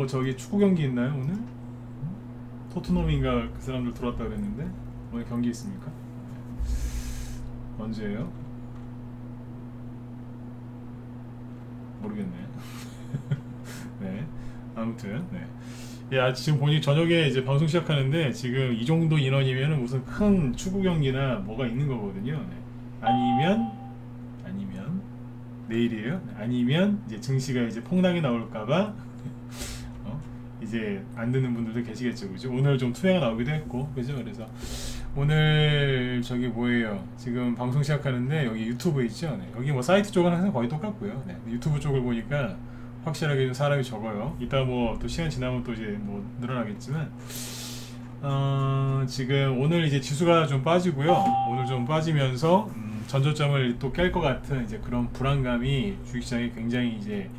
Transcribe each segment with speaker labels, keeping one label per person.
Speaker 1: 저기 축구 경기 있나요 오늘? 토트넘인가 그 사람들 들어왔다 그랬는데 오늘 경기 있습니까? 언제예요? 모르겠네. 네, 아무튼 네. 야, 지금 보니 저녁에 이제 방송 시작하는데 지금 이 정도 인원이면 무슨 큰 축구 경기나 뭐가 있는 거거든요. 네. 아니면 내일이에요. 아니면 이제 증시가 이제 폭락이 나올까봐 이제 안 듣는 분들도 계시겠죠, 그죠? 오늘 좀 투매가 나오기도 했고, 그죠? 그래서 오늘 저기 뭐예요? 지금 방송 시작하는데 여기 유튜브 있죠? 네. 여기 뭐 사이트 쪽은 항상 거의 똑같고요. 네. 유튜브 쪽을 보니까 확실하게 좀 사람이 적어요. 이따 뭐 또 시간 지나면 또 이제 뭐 늘어나겠지만, 지금 오늘 이제 지수가 좀 빠지고요. 오늘 좀 빠지면서 전저점을 또 깰 것 같은 이제 그런 불안감이 주식시장에 굉장히 이제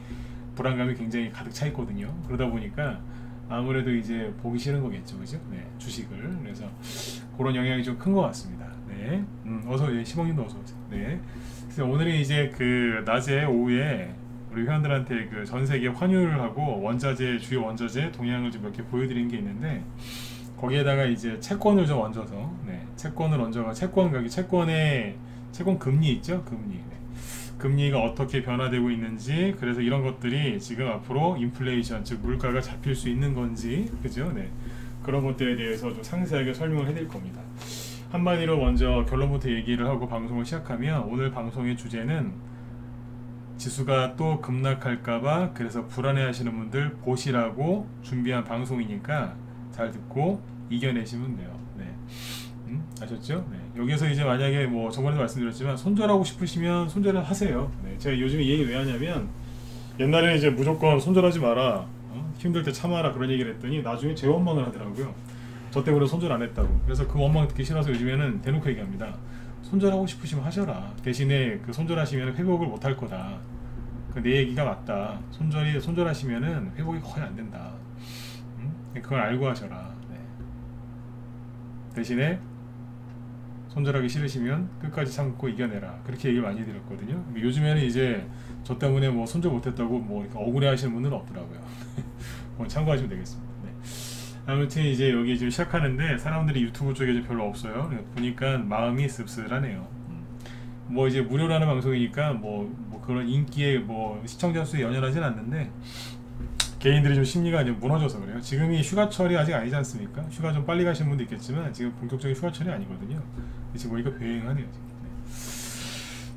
Speaker 1: 불안감이 굉장히 가득 차 있거든요. 그러다 보니까 아무래도 이제 보기 싫은 거겠죠, 그죠? 네, 주식을. 그래서 그런 영향이 좀 큰 것 같습니다. 네, 어서 예, 시봉님도 어서 오세요. 네, 그래서 오늘은 이제 그 낮에 오후에 우리 회원들한테 그 전 세계 환율하고 원자재 주요 원자재 동향을 좀 몇 개 보여드린 게 있는데 거기에다가 이제 채권을 좀 얹어서 네, 채권을 얹어가 채권 가격 채권 금리 있죠, 금리. 네. 금리가 어떻게 변화되고 있는지 그래서 이런 것들이 지금 앞으로 인플레이션 즉 물가가 잡힐 수 있는 건지 그죠? 네. 그런 것들에 대해서 좀 상세하게 설명을 해드릴 겁니다. 한마디로 먼저 결론부터 얘기를 하고 방송을 시작하면 오늘 방송의 주제는 지수가 또 급락할까봐 그래서 불안해 하시는 분들 보시라고 준비한 방송이니까 잘 듣고 이겨내시면 돼요. 네. 아셨죠? 네. 여기서 이제 만약에 뭐 저번에도 말씀드렸지만 손절하고 싶으시면 손절을 하세요. 네. 제가 요즘에 이 얘기 왜 하냐면 옛날에는 이제 무조건 손절하지 마라, 힘들 때 참아라 그런 얘기를 했더니 나중에 제 원망을 하더라고요. 저 때문에 손절 안 했다고. 그래서 그 원망 듣기 싫어서 요즘에는 대놓고 얘기합니다. 손절하고 싶으시면 하셔라. 대신에 그 손절하시면 회복을 못 할 거다. 그 내 얘기가 맞다. 손절하시면은 회복이 거의 안 된다. 그걸 알고 하셔라. 네. 대신에 손절하기 싫으시면 끝까지 참고 이겨내라. 그렇게 얘기를 많이 드렸거든요. 요즘에는 이제 저 때문에 뭐 손절 못했다고 뭐 이렇게 억울해 하시는 분은 없더라고요. 뭐 참고하시면 되겠습니다. 네. 아무튼 이제 여기 지금 시작하는데 사람들이 유튜브 쪽에 좀 별로 없어요. 보니까 마음이 씁쓸하네요. 뭐 이제 무료로 하는 방송이니까 뭐 그런 인기에 뭐 시청자 수에 연연하진 않는데 개인들이 좀 심리가 이제 무너져서 그래요. 지금이 휴가철이 아직 아니지 않습니까? 휴가 좀 빨리 가시는 분도 있겠지만 지금 본격적인 휴가철이 아니거든요. 지금 보니까 배행하네요. 지금. 네.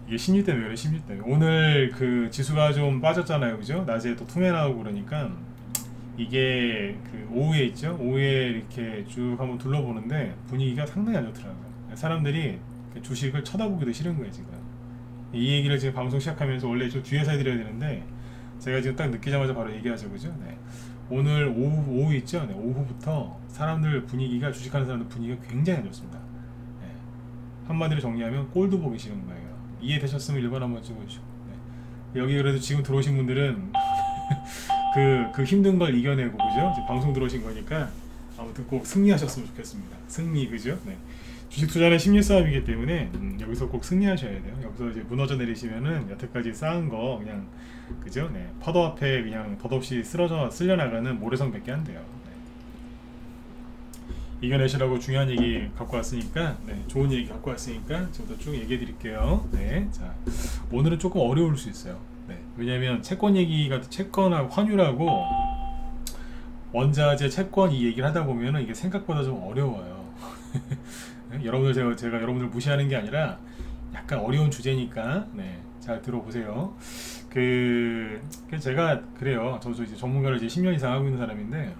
Speaker 1: 이게 심리 때문에 그래, 심리 때문에. 오늘 그 지수가 좀 빠졌잖아요, 그죠? 낮에 또 투매 나오고 그러니까 이게 그 오후에 있죠? 오후에 이렇게 쭉 한번 둘러보는데 분위기가 상당히 안 좋더라고요. 사람들이 주식을 쳐다보기도 싫은 거예요, 지금. 이 얘기를 지금 방송 시작하면서 원래 좀 뒤에서 해드려야 되는데 제가 지금 딱 느끼자마자 바로 얘기하죠, 그죠? 네. 오늘 오후 있죠? 네. 오후부터 사람들 분위기가, 주식하는 사람들 분위기가 굉장히 안 좋습니다. 네. 한마디로 정리하면 꼴도 보기 싫은 거예요. 이해되셨으면 1번 한번 찍어주시고. 네. 여기 그래도 지금 들어오신 분들은 그 힘든 걸 이겨내고, 그죠? 이제 방송 들어오신 거니까 아무튼 꼭 승리하셨으면 좋겠습니다. 승리, 그죠? 네. 주식 투자는 심리 싸움이기 때문에 여기서 꼭 승리하셔야 돼요. 여기서 이제 무너져 내리시면은 여태까지 쌓은 거 그냥 그죠? 네. 파도 앞에 그냥 덧없이 쓸려나가는 모래성밖에 안 돼요. 네. 이겨내시라고 중요한 얘기 갖고 왔으니까, 네. 좋은 얘기 갖고 왔으니까 지금부터 쭉 얘기해 드릴게요. 네. 자, 오늘은 조금 어려울 수 있어요. 네. 왜냐면 채권 얘기가 채권하고 환율하고 원자재 채권 이 얘기를 하다 보면은 이게 생각보다 좀 어려워요. 여러분들 제가 여러분들 무시하는 게 아니라 약간 어려운 주제니까 네, 잘 들어보세요. 제가 그래요. 저도 이제 전문가를 이제 10년 이상 하고 있는 사람인데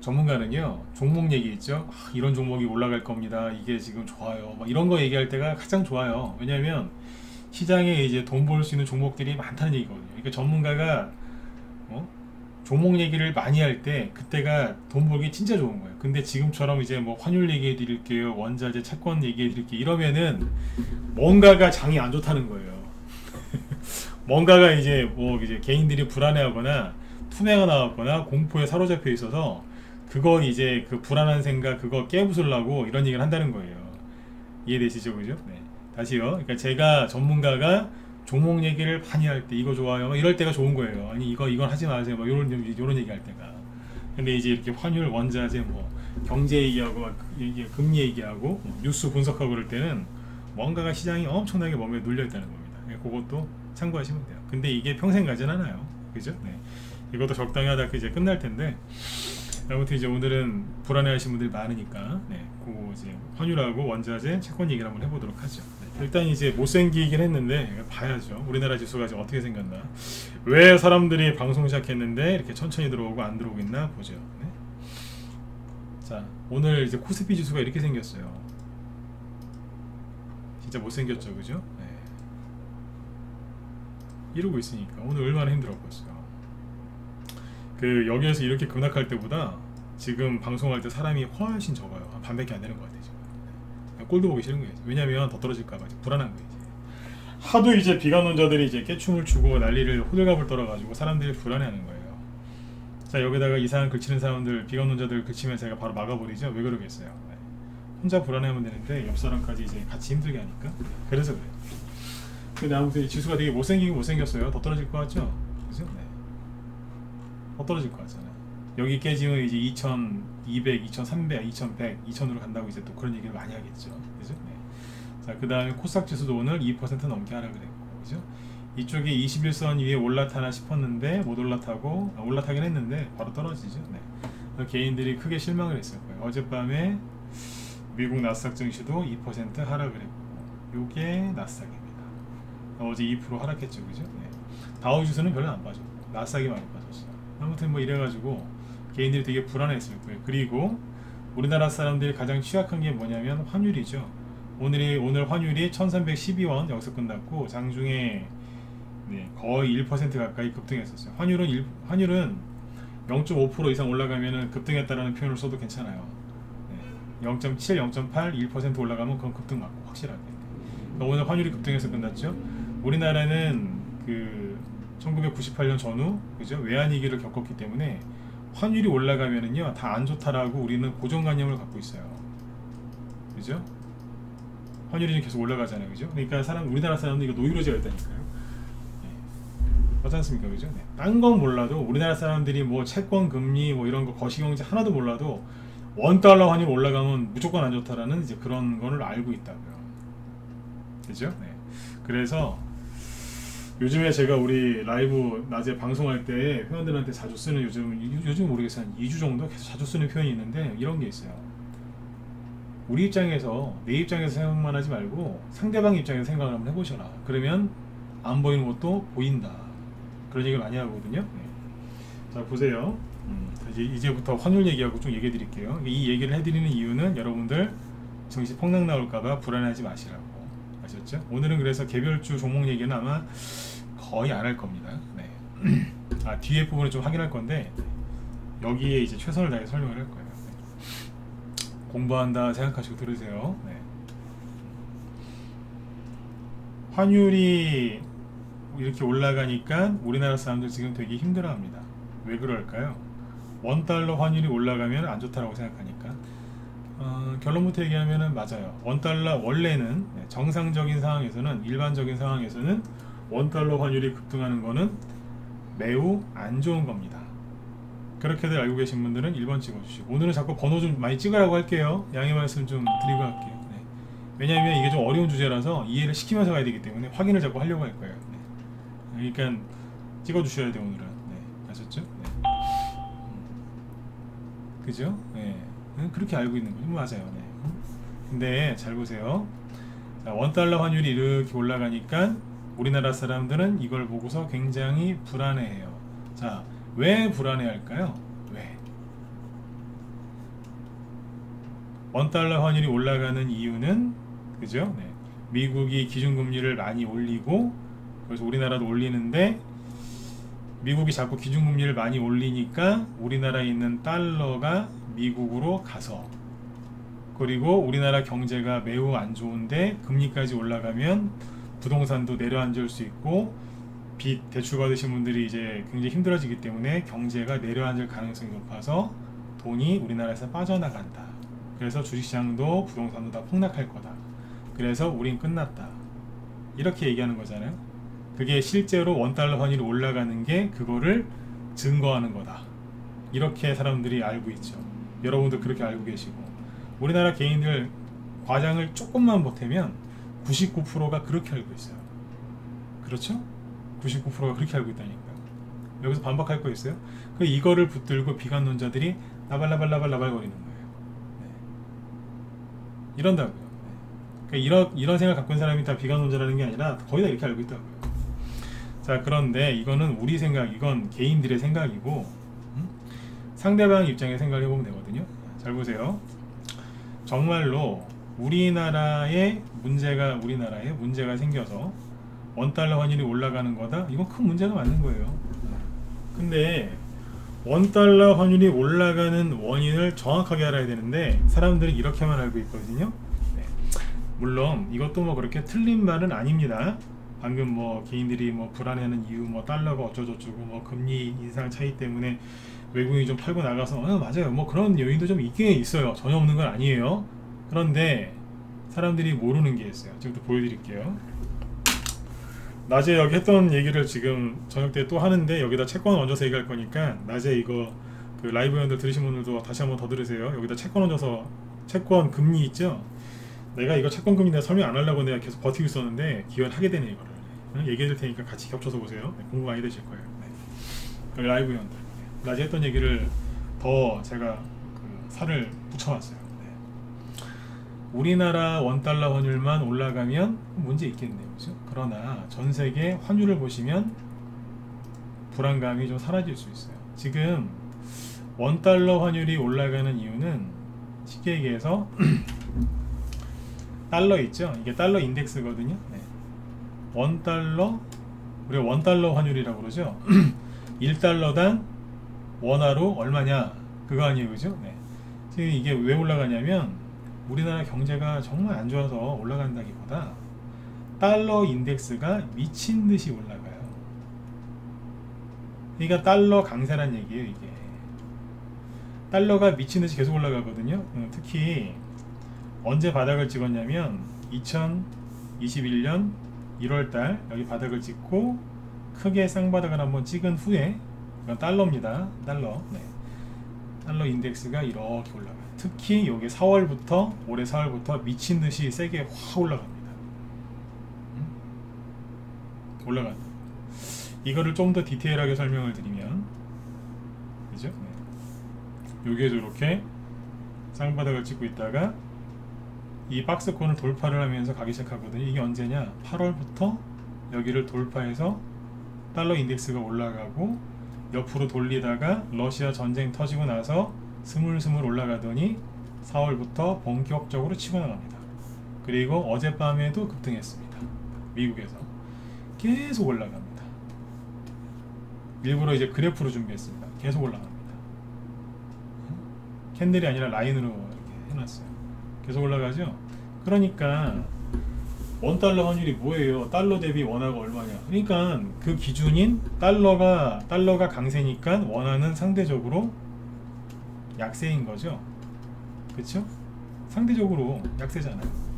Speaker 1: 전문가는요 종목 얘기 있죠. 이런 종목이 올라갈 겁니다. 이게 지금 좋아요. 막 이런 거 얘기할 때가 가장 좋아요. 왜냐하면 시장에 이제 돈 벌 수 있는 종목들이 많다는 얘기거든요. 그러니까 전문가가 종목 얘기를 많이 할 때 그때가 돈 벌기 진짜 좋은 거예요. 근데 지금처럼 이제 뭐 환율 얘기해 드릴게요, 원자재 채권 얘기해 드릴게요 이러면은 뭔가가 장이 안 좋다는 거예요. 뭔가가 이제 뭐 이제 개인들이 불안해하거나 투매가 나왔거나 공포에 사로잡혀 있어서 그거 이제 그 불안한 생각 그거 깨부수려고 이런 얘기를 한다는 거예요. 이해되시죠, 그죠? 네. 다시요. 그러니까 제가 전문가가 종목 얘기를 많이 할 때 이거 좋아요 이럴 때가 좋은 거예요. 아니 이건 하지 마세요 막 요런 얘기 할 때가. 근데 이제 이렇게 환율, 원자재, 뭐 경제 얘기하고 막 금리 얘기하고 뉴스 분석하고 그럴 때는 뭔가가 시장이 엄청나게 몸에 눌려 있다는 겁니다. 그것도 참고하시면 돼요. 근데 이게 평생 가진 않아요. 그죠? 네. 이것도 적당히 하다 이제 끝날 텐데, 아무튼 이제 오늘은 불안해하시는 분들이 많으니까 그 이제 환율하고 원자재, 채권 얘기를 한번 해보도록 하죠. 일단 이제 못생기긴 했는데 봐야죠. 우리나라 지수가 지금 어떻게 생겼나, 왜 사람들이 방송 시작했는데 이렇게 천천히 들어오고 안 들어오고 있나 보죠. 자, 오늘 이제 코스피 지수가 이렇게 생겼어요. 진짜 못생겼죠, 그죠? 이러고 있으니까 오늘 얼마나 힘들었겠어요. 그 여기에서 이렇게 급락할 때보다 지금 방송할 때 사람이 훨씬 적어요. 한 반밖에 안 되는 것 같아요. 지금 꼴도 보기 싫은 거예요. 왜냐면 더 떨어질까봐 불안한 거예요. 이제 하도 이제 비관론자들이 이제 깨춤을 추고 난리를 호들갑을 떨어가지고 사람들이 불안해하는 거예요. 자, 여기다가 이상한 글치는 사람들, 비관론자들 글치면 제가 바로 막아버리죠. 왜 그러겠어요. 혼자 불안해하면 되는데 옆 사람까지 이제 같이 힘들게 하니까. 그래서 그래요. 근데 아무튼 지수가 되게 못생기긴 못생겼어요. 더 떨어질 것 같죠? 그죠? 더 떨어질 것 같잖아요. 여기 깨지면 이제 2200, 2300, 2100, 2000으로 간다고 이제 또 그런 얘기를 많이 하겠죠. 그죠? 자, 그 다음에 코스닥 지수도 오늘 2% 넘게 하라 그랬고, 그죠? 이쪽에 21선 위에 올라타나 싶었는데 못 올라타고, 올라타긴 했는데 바로 떨어지죠. 개인들이 크게 실망을 했을 거예요. 어젯밤에 미국 나스닥 증시도 2% 하라 그랬고, 요게 나스닥입니다. 어제 2% 하락했죠, 그죠? 다우 지수는 별로 안 빠졌고 나스닥이 많이 빠졌어요. 아무튼 뭐 이래가지고 개인들이 되게 불안했을 거예요. 그리고 우리나라 사람들이 가장 취약한 게 뭐냐면 환율이죠. 오늘 환율이 1312원 여기서 끝났고 장중에 거의 1% 가까이 급등했었어요. 환율은 0.5% 이상 올라가면 급등했다라는 표현을 써도 괜찮아요. 0.7, 0.8, 1% 올라가면 그건 급등 맞고 확실하게. 오늘 환율이 급등해서 끝났죠. 우리나라는 그 1998년 전후, 그죠? 외환위기를 겪었기 때문에 환율이 올라가면은요 다 안 좋다라고 우리는 고정관념을 갖고 있어요. 그죠? 환율이 지금 계속 올라가잖아요, 그죠? 그러니까 우리나라 사람들 이거 노이로제가 있다니까요. 그렇지 않습니까, 그죠? 딴 건 몰라도 우리나라 사람들이 뭐 채권, 금리, 뭐 이런 거 거시경제 하나도 몰라도 $1 환율 올라가면 무조건 안 좋다라는 이제 그런 거를 알고 있다고요. 그죠? 그래서 요즘에 제가 우리 라이브 낮에 방송할 때 회원들한테 자주 쓰는 요즘 모르겠어요. 한 2주 정도 계속 자주 쓰는 표현이 있는데 이런 게 있어요. 우리 입장에서, 내 입장에서 생각만 하지 말고 상대방 입장에서 생각을 한번 해보셔라. 그러면 안 보이는 것도 보인다. 그런 얘기를 많이 하거든요. 자, 보세요. 이제부터 환율 얘기하고 좀 얘기해 드릴게요. 이 얘기를 해드리는 이유는 여러분들 증시 폭락 나올까봐 불안하지 마시라고. 아셨죠? 오늘은 그래서 개별주 종목 얘기는 아마 거의 안 할 겁니다. 뒤에 부분을 좀 확인할 건데 여기에 이제 최선을 다해 설명을 할 거예요. 공부한다 생각하시고 들으세요. 환율이 이렇게 올라가니까 우리나라 사람들 지금 되게 힘들어합니다. 왜 그럴까요? $1 환율이 올라가면 안 좋다라고 생각하니까. 결론부터 얘기하면 맞아요. $1 원래는 정상적인 상황에서는, 일반적인 상황에서는 $1 환율이 급등하는 거는 매우 안 좋은 겁니다. 그렇게들 알고 계신 분들은 1번 찍어주시고, 오늘은 자꾸 번호 좀 많이 찍으라고 할게요. 양해 말씀 좀 드리고 할게요. 왜냐하면 이게 좀 어려운 주제라서 이해를 시키면서 가야 되기 때문에 확인을 자꾸 하려고 할 거예요. 그러니까 찍어주셔야 돼요, 오늘은. 아셨죠? 그죠? 그렇게 알고 있는 거죠. 맞아요. 근데 잘 보세요. 자, $1 환율이 이렇게 올라가니까 우리나라 사람들은 이걸 보고서 굉장히 불안해해요. 자, 왜 불안해할까요? 왜? $1 환율이 올라가는 이유는, 그죠? 미국이 기준금리를 많이 올리고, 그래서 우리나라도 올리는데, 미국이 자꾸 기준금리를 많이 올리니까 우리나라에 있는 달러가 미국으로 가서, 그리고 우리나라 경제가 매우 안 좋은데 금리까지 올라가면 부동산도 내려앉을 수 있고, 빚 대출 받으신 분들이 이제 굉장히 힘들어지기 때문에 경제가 내려앉을 가능성이 높아서 돈이 우리나라에서 빠져나간다. 그래서 주식시장도 부동산도 다 폭락할 거다. 그래서 우린 끝났다. 이렇게 얘기하는 거잖아요. 그게 실제로 원달러 환율이 올라가는 게 그거를 증거하는 거다. 이렇게 사람들이 알고 있죠. 여러분도 그렇게 알고 계시고, 우리나라 개인들 과장을 조금만 보태면 99%가 그렇게 알고 있어요. 그렇죠? 99%가 그렇게 알고 있다니까. 여기서 반박할 거 있어요? 그 이거를 붙들고 비관론자들이 나발거리는 거예요. 네. 이런다고요. 네. 그러니까 이런 생각 갖고 있는 사람이 다 비관론자라는 게 아니라 거의 다 이렇게 알고 있다고요. 자, 그런데 이거는 우리 생각, 이건 개인들의 생각이고, 상대방 입장에 생각을 해보면 되거든요. 잘 보세요. 정말로 우리나라에 문제가 생겨서 원달러 환율이 올라가는 거다? 이건 큰 문제가 맞는 거예요. 근데 원달러 환율이 올라가는 원인을 정확하게 알아야 되는데 사람들이 이렇게만 알고 있거든요. 네. 물론 이것도 뭐 그렇게 틀린 말은 아닙니다. 방금 뭐 개인들이 뭐 불안해하는 이유, 뭐 달러가 어쩌고저쩌고, 뭐 금리 인상 차이 때문에 외국인이 좀 팔고 나가서 맞아요. 뭐 그런 요인도 좀 있긴 있어요. 전혀 없는 건 아니에요. 그런데 사람들이 모르는 게 있어요. 지금부터 보여드릴게요. 낮에 여기 했던 얘기를 지금 저녁 때 또 하는데 여기다 채권 얹어서 얘기할 거니까 낮에 이거 그 라이브 연들 들으신 분들도 다시 한번 더 들으세요. 여기다 채권 얹어서 채권 금리 있죠. 내가 이거 채권 금리 내가 설명 안 하려고 내가 계속 버티고 있었는데 기원하게 되네. 이거를 얘기해 줄 테니까 같이 겹쳐서 보세요. 네, 공부 많이 되실 거예요. 네. 라이브 연들 낮에 했던 얘기를 더 제가 그 살을 붙여놨어요. 네. 우리나라 원달러 환율만 올라가면 문제 있겠네요. 그죠? 그러나 전세계 환율을 보시면 불안감이 좀 사라질 수 있어요. 지금 원달러 환율이 올라가는 이유는 쉽게 얘기해서 달러 있죠? 이게 달러 인덱스거든요. 네. 우리가 원달러 환율이라고 그러죠. 1달러당 원화로 얼마냐 그거 아니에요. 그죠? 네. 지금 이게 왜 올라가냐면 우리나라 경제가 정말 안 좋아서 올라간다기보다 달러 인덱스가 미친듯이 올라가요. 그러니까 달러 강세란 얘기예요. 이게 달러가 미친듯이 계속 올라가거든요. 특히 언제 바닥을 찍었냐면 2021년 1월달 여기 바닥을 찍고 크게 쌍바닥을 한번 찍은 후에, 이건 달러입니다. 달러. 네. 달러 인덱스가 이렇게 올라가요. 특히 여기 4월부터, 올해 4월부터 미친듯이 세게 확 올라갑니다. 올라간다. 이거를 좀 더 디테일하게 설명을 드리면, 그죠? 네. 요게 저렇게 쌍바닥을 찍고 있다가 이 박스권을 돌파를 하면서 가기 시작하거든요. 이게 언제냐? 8월부터 여기를 돌파해서 달러 인덱스가 올라가고 옆으로 돌리다가 러시아 전쟁 터지고 나서 스물스물 올라가더니 4월부터 본격적으로 치고 나갑니다. 그리고 어젯밤에도 급등했습니다. 미국에서 계속 올라갑니다. 일부러 이제 그래프로 준비했습니다. 계속 올라갑니다. 캔들이 아니라 라인으로 이렇게 해놨어요. 계속 올라가죠. 그러니까 원달러 환율이 뭐예요? 달러 대비 원화가 얼마냐? 그러니까 그 기준인 달러가 강세니까 원화는 상대적으로 약세인 거죠. 그쵸? 상대적으로 약세잖아요.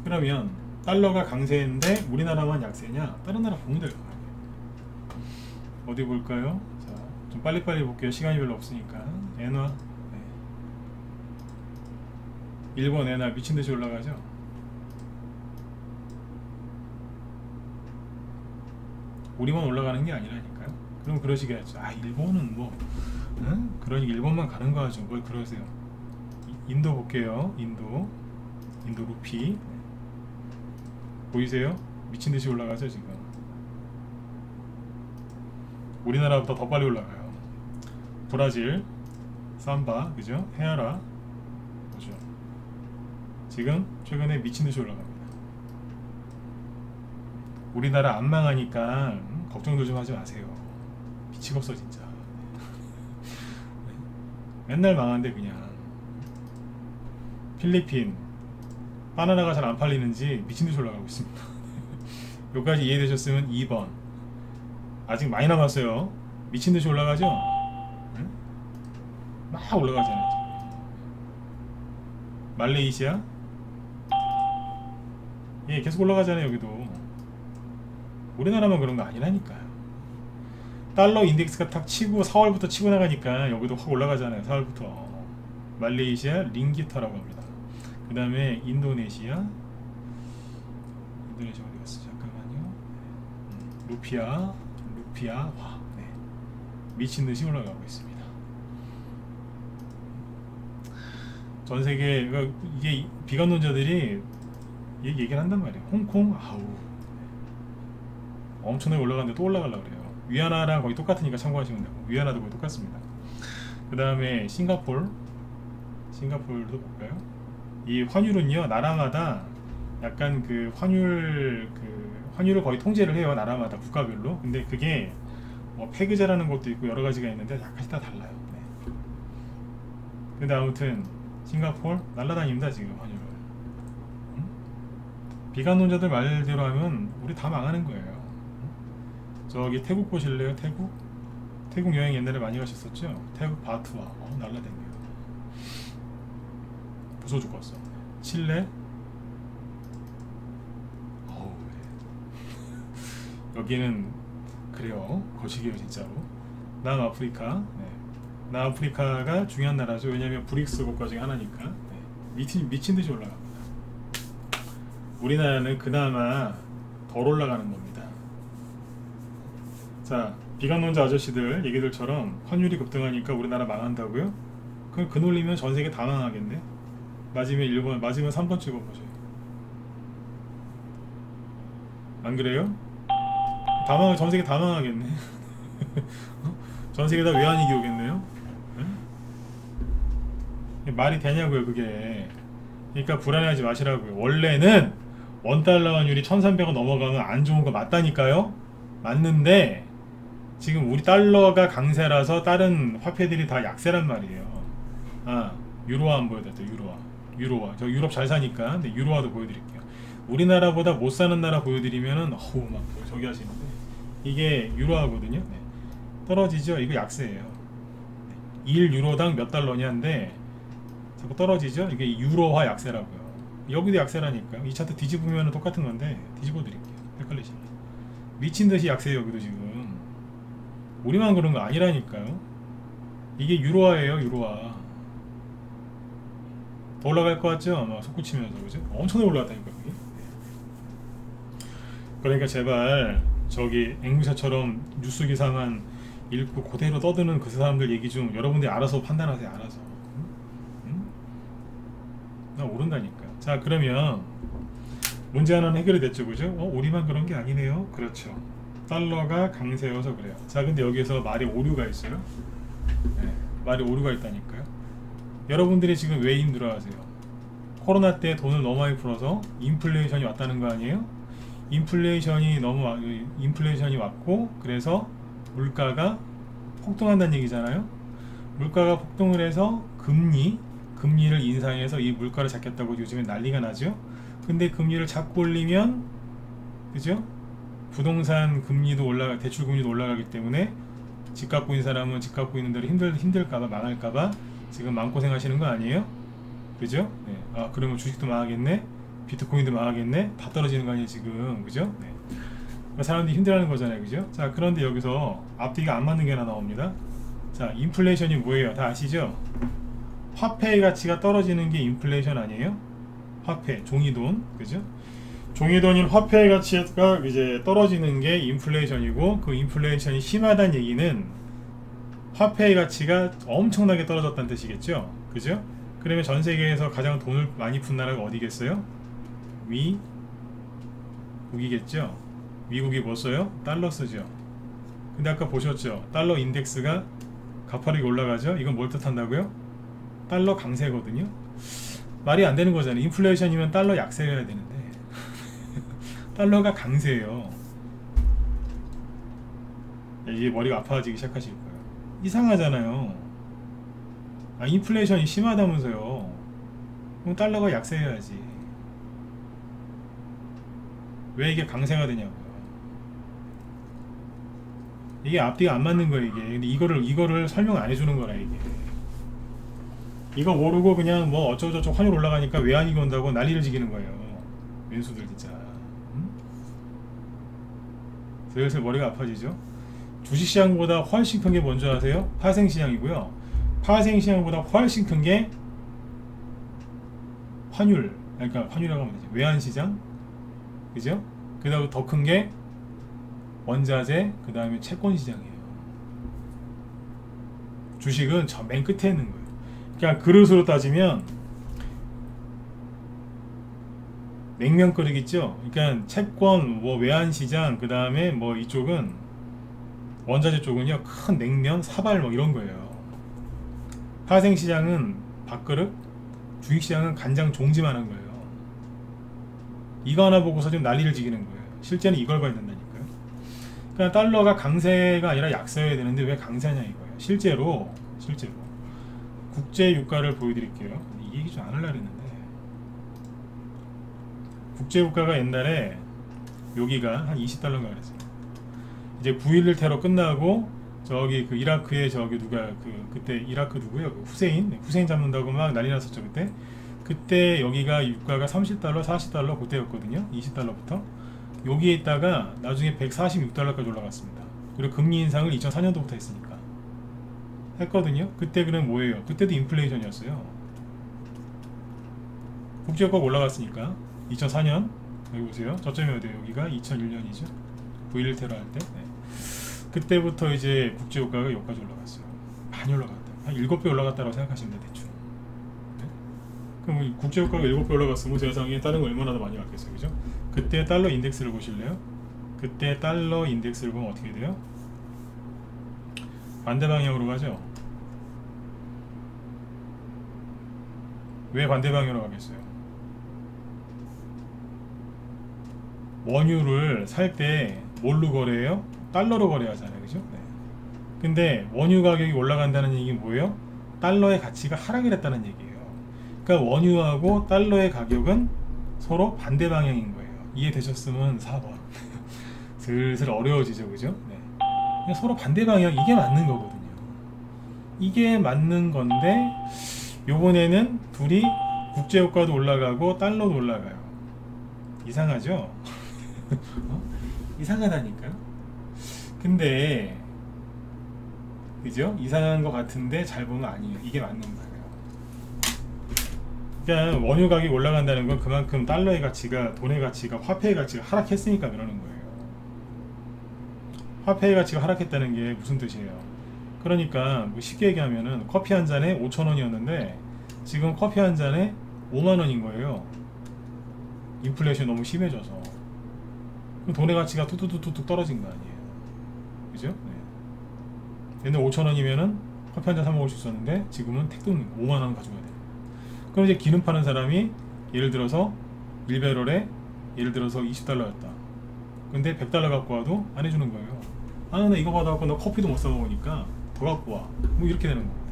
Speaker 1: 그러면 달러가 강세인데 우리나라만 약세냐? 다른 나라 보면 될 거예요. 어디 볼까요? 자, 좀 빨리빨리 볼게요. 시간이 별로 없으니까. 엔화. 네. 일본 엔화 미친듯이 올라가죠. 우리만 올라가는 게 아니라니까요. 그럼 그러시겠죠. 아, 일본은 뭐 응? 그러니까 일본만 가는 거 하죠. 뭘 그러세요. 인도 볼게요. 인도 루피. 네. 보이세요? 미친듯이 올라가죠 지금. 우리나라보다 더 빨리 올라가요. 브라질 삼바, 그죠? 헤아라, 그죠? 지금 최근에 미친듯이 올라갑니다. 우리나라 안 망하니까 걱정들 좀 하지 마세요. 미치겠어 진짜. 네. 맨날 망한데 그냥. 필리핀 바나나가 잘 안 팔리는지 미친듯이 올라가고 있습니다. 여기까지 이해되셨으면 2번. 아직 많이 남았어요. 미친듯이 올라가죠? 응? 막 올라가잖아요. 말레이시아 예, 계속 올라가잖아요. 여기도 우리나라만 그런 거 아니라니까요. 달러 인덱스가 탁 치고 4월부터 치고 나가니까 여기도 확 올라가잖아요. 4월부터. 말레이시아 링기터라고 합니다. 그 다음에 인도네시아 어디 갔어? 잠깐만요. 루피아 와, 네. 미친듯이 올라가고 있습니다. 전세계 이게 비관론자들이 얘기를 한단 말이에요. 홍콩 아우 엄청나게 올라가는데 또 올라가려고 그래요. 위안화랑 거의 똑같으니까 참고하시면 되고, 위안화도 거의 똑같습니다. 그 다음에 싱가폴도 볼까요? 이 환율은요, 나라마다 약간 그 환율을 거의 통제를 해요. 나라마다 국가별로. 근데 그게 뭐 패그제라는 것도 있고 여러 가지가 있는데 약간씩 다 달라요. 네. 근데 아무튼 싱가폴 날라다닙니다 지금 환율을. 비관론자들 말대로 하면 우리 다 망하는 거예요. 저기 태국 보실래요? 태국 여행 옛날에 많이 가셨었죠? 태국 바투아 날라다녀요. 무서워 죽겠어. 칠레 여기는 그래요. 거시기예요 진짜로. 남아프리카. 네. 남아프리카가 중요한 나라죠. 왜냐하면 브릭스 국가 중에 하나니까. 네. 미친듯이 올라갑니다. 우리나라는 그나마 덜 올라가는 겁니다. 자, 비관론자 아저씨들 얘기들처럼 환율이 급등하니까 우리나라 망한다고요? 그럼 그 논리면 전세계 다 망하겠네. 맞으면 1번, 맞으면 3번 찍어보세요. 안 그래요? 전세계 다 망하겠네. 전세계 다 외환위기 오겠네요. 네? 말이 되냐고요 그게. 그러니까 불안해하지 마시라고요. 원래는 원달러 환율이 1300원 넘어가면 안 좋은 거 맞다니까요. 맞는데 지금 우리 달러가 강세라서 다른 화폐들이 다 약세란 말이에요. 아, 유로화 안 보여드렸죠. 유로화. 저 유럽 잘 사니까. 근데 유로화도 보여드릴게요. 우리나라보다 못 사는 나라 보여드리면은 어우 막 저기 하시는데 이게 유로화거든요. 네. 떨어지죠. 이거 약세예요. 1유로당 몇 달러냐인데 자꾸 떨어지죠. 이게 유로화 약세라고요. 여기도 약세라니까요. 이 차트 뒤집으면 똑같은 건데 뒤집어 드릴게요. 헷갈리시면 미친듯이 약세예요. 여기도 지금 우리만 그런 거 아니라니까요. 이게 유로화예요. 유로화. 더 올라갈 것 같죠? 아마 솟구치면서 그죠? 엄청나게 올라갔다니까 그게. 그러니까 제발 저기 앵무새처럼 뉴스 기사만 읽고 그대로 떠드는 그 사람들 얘기 좀 여러분들이 알아서 판단하세요. 알아서. 응? 나 오른다니까. 자, 그러면 문제 하나는 해결이 됐죠, 그죠? 우리만 그런 게 아니네요. 그렇죠. 달러가 강세여서 그래요. 자, 근데 여기서 말이 오류가 있어요. 네, 말이 오류가 있다니까요. 여러분들이 지금 왜 힘들어하세요? 코로나 때 돈을 너무 많이 풀어서 인플레이션이 왔다는 거 아니에요? 인플레이션이 왔고 그래서 물가가 폭등한다는 얘기잖아요. 물가가 폭등을 해서 금리를 인상해서 이 물가를 잡겠다고 요즘에 난리가 나죠. 근데 금리를 자꾸 올리면 그죠? 부동산 금리도 대출 금리도 올라가기 때문에 집 갖고 있는 사람은 집 갖고 있는 대로 힘들까봐 망할까봐 지금 마음고생 하시는 거 아니에요? 그죠? 네. 아, 그러면 주식도 망하겠네? 비트코인도 망하겠네? 다 떨어지는 거 아니에요 지금? 그죠? 네. 사람들이 힘들어하는 거잖아요. 그죠? 자, 그런데 여기서 앞뒤가 안 맞는 게 하나 나옵니다. 자, 인플레이션이 뭐예요? 다 아시죠? 화폐의 가치가 떨어지는 게 인플레이션 아니에요? 화폐, 종이돈, 그죠? 종이돈인 화폐의 가치가 이제 떨어지는 게 인플레이션이고, 그 인플레이션이 심하다는 얘기는 화폐의 가치가 엄청나게 떨어졌다는 뜻이겠죠? 그죠? 그러면 전 세계에서 가장 돈을 많이 푼 나라가 어디겠어요? 미국이겠죠? 미국이 뭐 써요? 달러 쓰죠. 근데 아까 보셨죠? 달러 인덱스가 가파르게 올라가죠? 이건 뭘 뜻한다고요? 달러 강세거든요? 말이 안 되는 거잖아요. 인플레이션이면 달러 약세여야 되는데 달러가 강세예요. 이제 머리가 아파지기 시작하실 거예요. 이상하잖아요. 아, 인플레이션이 심하다면서요. 그럼 달러가 약세여야지. 왜 이게 강세가 되냐고요. 이게 앞뒤가 안 맞는 거예요. 이게. 근데 이거를 설명 안 해주는 거라 이게. 이거 모르고 그냥 뭐 어쩌고저쩌고 환율 올라가니까 외환위기 온다고 난리를 지기는 거예요. 왼수들 진짜. 슬슬 머리가 아파지죠. 주식시장보다 훨씬 큰 게 뭔지 아세요? 파생시장이고요. 파생시장보다 훨씬 큰 게 환율, 그러니까 환율이라고 하면 되죠. 외환시장, 그죠? 그 다음에 더 큰 게 원자재, 그 다음에 채권시장이에요. 주식은 저 맨 끝에 있는 거예요. 그러니까 그릇으로 따지면 냉면 그릇 있죠. 그러니까 채권, 뭐 외환시장, 그 다음에 뭐 이쪽은 원자재 쪽은요 큰 냉면, 사발 뭐 이런 거예요. 파생시장은 밥그릇, 주식시장은 간장 종지만한 거예요. 이거 하나 보고서 좀 난리를 지기는 거예요. 실제는 이걸 봐야 된다니까요. 그러니까 달러가 강세가 아니라 약세여야 되는데 왜 강세냐 이거예요. 실제로 국제 유가를 보여드릴게요. 이 얘기 좀 안 하려고 했는데, 국제 유가가 옛날에 여기가 한 20달러인가 그랬어요. 이제 9.11 테러 끝나고 저기 그 이라크에 저기 누가 그때 이라크 누구요? 후세인 잡는다고 막 난리 났었죠. 그때 여기가 유가가 30달러 40달러 그때였거든요. 20달러부터 여기에 있다가 나중에 146달러까지 올라갔습니다. 그리고 금리 인상을 2004년도부터 했거든요. 그때 그럼 뭐예요? 그때도 인플레이션이었어요. 국제유가가 올라갔으니까 2004년 여기 보세요. 저점이 어디에요? 여기가 2001년이죠. 9.11 테러 할 때. 네. 그때부터 이제 국제유가가 여기까지 올라갔어요. 많이 올라갔다. 한 7배 올라갔다고 생각하시면 돼요. 대충. 네? 그럼 국제유가가 7배 올라갔으면 세상에 다른 거 얼마나 더 많이 갔겠어요. 그죠? 그때 달러 인덱스를 보실래요? 그때 달러 인덱스를 보면 어떻게 돼요? 반대 방향으로 가죠. 왜 반대 방향으로 가겠어요? 원유를 살 때 뭘로 거래해요? 달러로 거래하잖아요. 그죠? 네. 근데 원유 가격이 올라간다는 얘기는 뭐예요? 달러의 가치가 하락을 했다는 얘기예요. 그러니까 원유하고 달러의 가격은 서로 반대 방향인 거예요. 이해되셨으면 4번. 슬슬 어려워지죠. 그죠? 네. 그냥 서로 반대 방향, 이게 맞는 거거든요. 이게 맞는 건데 요번에는 둘이 국제유가도 올라가고 달러도 올라가요. 이상하죠? 이상하다니까요. 근데 그죠? 이상한 것 같은데 잘 보면 아니에요. 이게 맞는 거예요. 그러니까 원유 가격이 올라간다는 건 그만큼 달러의 가치가, 돈의 가치가, 화폐의 가치가 하락했으니까 그러는 거예요. 화폐의 가치가 하락했다는 게 무슨 뜻이에요? 그러니까 뭐 쉽게 얘기하면은 커피 한 잔에 5,000원이었는데 지금 커피 한 잔에 5만원인 거예요. 인플레이션 너무 심해져서. 그럼 돈의 가치가 뚝뚝뚝뚝 떨어진 거 아니에요. 그죠? 네. 옛날 5,000원이면은 커피 한 잔 사 먹을 수 있었는데 지금은 택도 5만원 가져가야 돼요. 그럼 이제 기름 파는 사람이 예를 들어서 1배럴에 예를 들어서 20달러였다. 근데 100달러 갖고 와도 안 해주는 거예요. 아, 나 이거 받아갖고 너 커피도 못 사 먹으니까 더 갖고 와. 뭐 이렇게 되는 거거든요.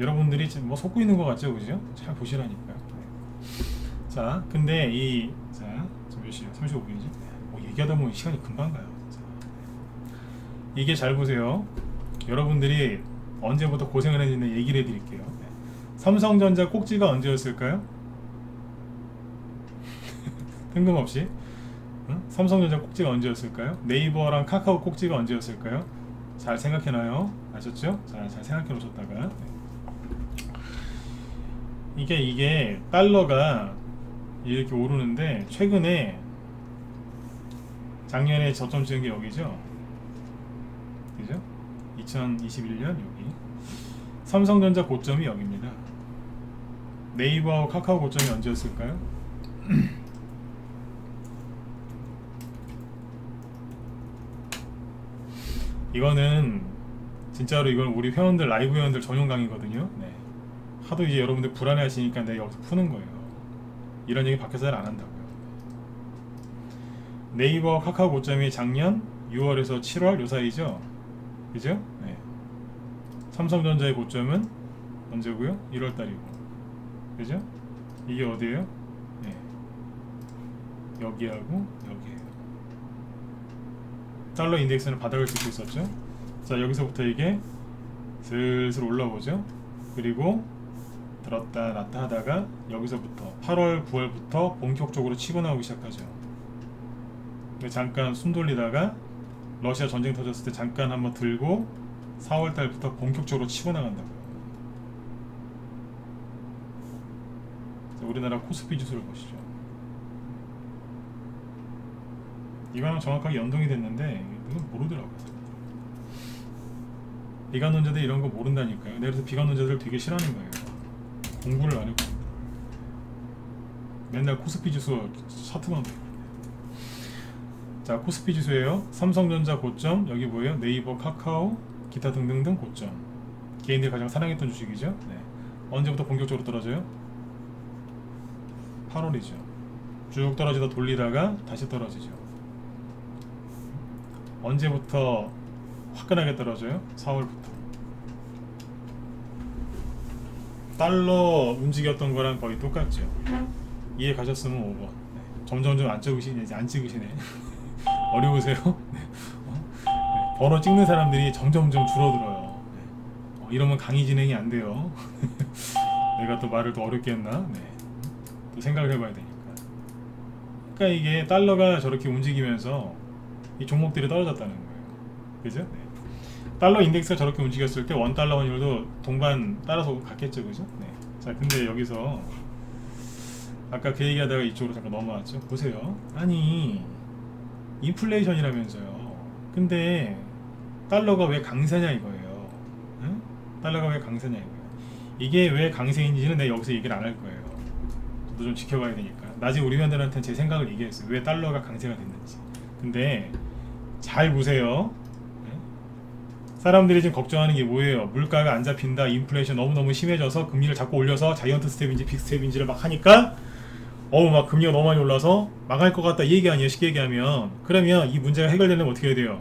Speaker 1: 여러분들이 뭐 속고 있는 것 같죠? 그죠? 잘 보시라니까요. 네. 자, 근데 지금 몇 시야? 35분이지? 뭐 얘기하다 보면 시간이 금방 가요. 진짜. 이게 잘 보세요. 여러분들이 언제부터 고생을 했는지 얘기를 해드릴게요. 네. 삼성전자 꼭지가 언제였을까요? 뜬금없이. 응? 삼성전자 꼭지가 언제였을까요? 네이버랑 카카오 꼭지가 언제였을까요? 잘 생각해놔요. 아셨죠? 잘 생각해 놓으셨다가. 네. 이게 달러가 이렇게 오르는데 최근에 작년에 저점 찍은 게 여기죠. 그죠? 2021년 여기 삼성전자 고점이 여기입니다. 네이버하고 카카오 고점이 언제였을까요? 이거는 진짜로 이건 우리 회원들, 라이브 회원들 전용 강의거든요. 네. 하도 이제 여러분들 불안해 하시니까 내가 여기서 푸는 거예요. 이런 얘기 밖에서 잘 안 한다고요. 네이버 카카오 고점이 작년 6월에서 7월 요 사이죠. 그죠? 네. 삼성전자의 고점은 언제고요? 1월달이고. 그죠? 이게 어디예요? 네. 여기하고 여기에요. 달러 인덱스는 바닥을 찍고 있었죠. 자, 여기서부터 이게 슬슬 올라오죠. 그리고 들었다 놨다 하다가 여기서부터 8월 9월부터 본격적으로 치고 나오기 시작하죠. 근데 잠깐 숨 돌리다가 러시아 전쟁 터졌을 때 잠깐 한번 들고 4월 달부터 본격적으로 치고 나간다고요. 자, 우리나라 코스피 지수를 보시죠. 이거랑 정확하게 연동이 됐는데 이건 모르더라고요. 비관론자들 이런 거 모른다니까요. 내가 그래서 비관론자들 되게 싫어하는 거예요. 공부를 안 했고 맨날 코스피 지수 차트만 보고. 자, 코스피 지수예요. 삼성전자 고점, 여기 뭐예요? 네이버, 카카오, 기타 등등등 고점. 개인들이 가장 사랑했던 주식이죠. 네. 언제부터 본격적으로 떨어져요? 8월이죠. 쭉 떨어지다 돌리다가 다시 떨어지죠. 언제부터 화끈하게 떨어져요? 4월부터. 달러 움직였던 거랑 거의 똑같죠. 이해 가셨으면 5번. 네. 점점점 안 찍으시네. 이제 안 찍으시네. 어려우세요? 네. 네. 번호 찍는 사람들이 점점점 줄어들어요. 네. 이러면 강의 진행이 안 돼요. 내가 또 말을 더 어렵게 했나? 네. 또 생각을 해봐야 되니까. 그러니까 이게 달러가 저렇게 움직이면서 이 종목들이 떨어졌다는 거예요. 그죠? 네. 달러 인덱스가 저렇게 움직였을 때 원달러 환율도 동반 따라서 갔겠죠. 그죠? 네. 자, 근데 여기서 아까 그 얘기하다가 이쪽으로 잠깐 넘어왔죠. 보세요. 아니 인플레이션이라면서요. 근데 달러가 왜 강세냐 이거예요. 응? 달러가 왜 강세냐 이거예요. 이게 왜 강세인지는 내가 여기서 얘기를 안 할 거예요. 저도 좀 지켜봐야 되니까. 나중에 우리 회원들한테는 제 생각을 얘기했어요. 왜 달러가 강세가 됐는지. 근데 잘 보세요. 사람들이 지금 걱정하는 게 뭐예요? 물가가 안 잡힌다, 인플레이션 너무너무 심해져서 금리를 자꾸 올려서 자이언트 스텝인지 빅 스텝인지를 막 하니까 막 금리가 너무 많이 올라서 망할 것 같다 이 얘기 아니에요. 쉽게 얘기하면. 그러면 이 문제가 해결되려면 어떻게 해야 돼요?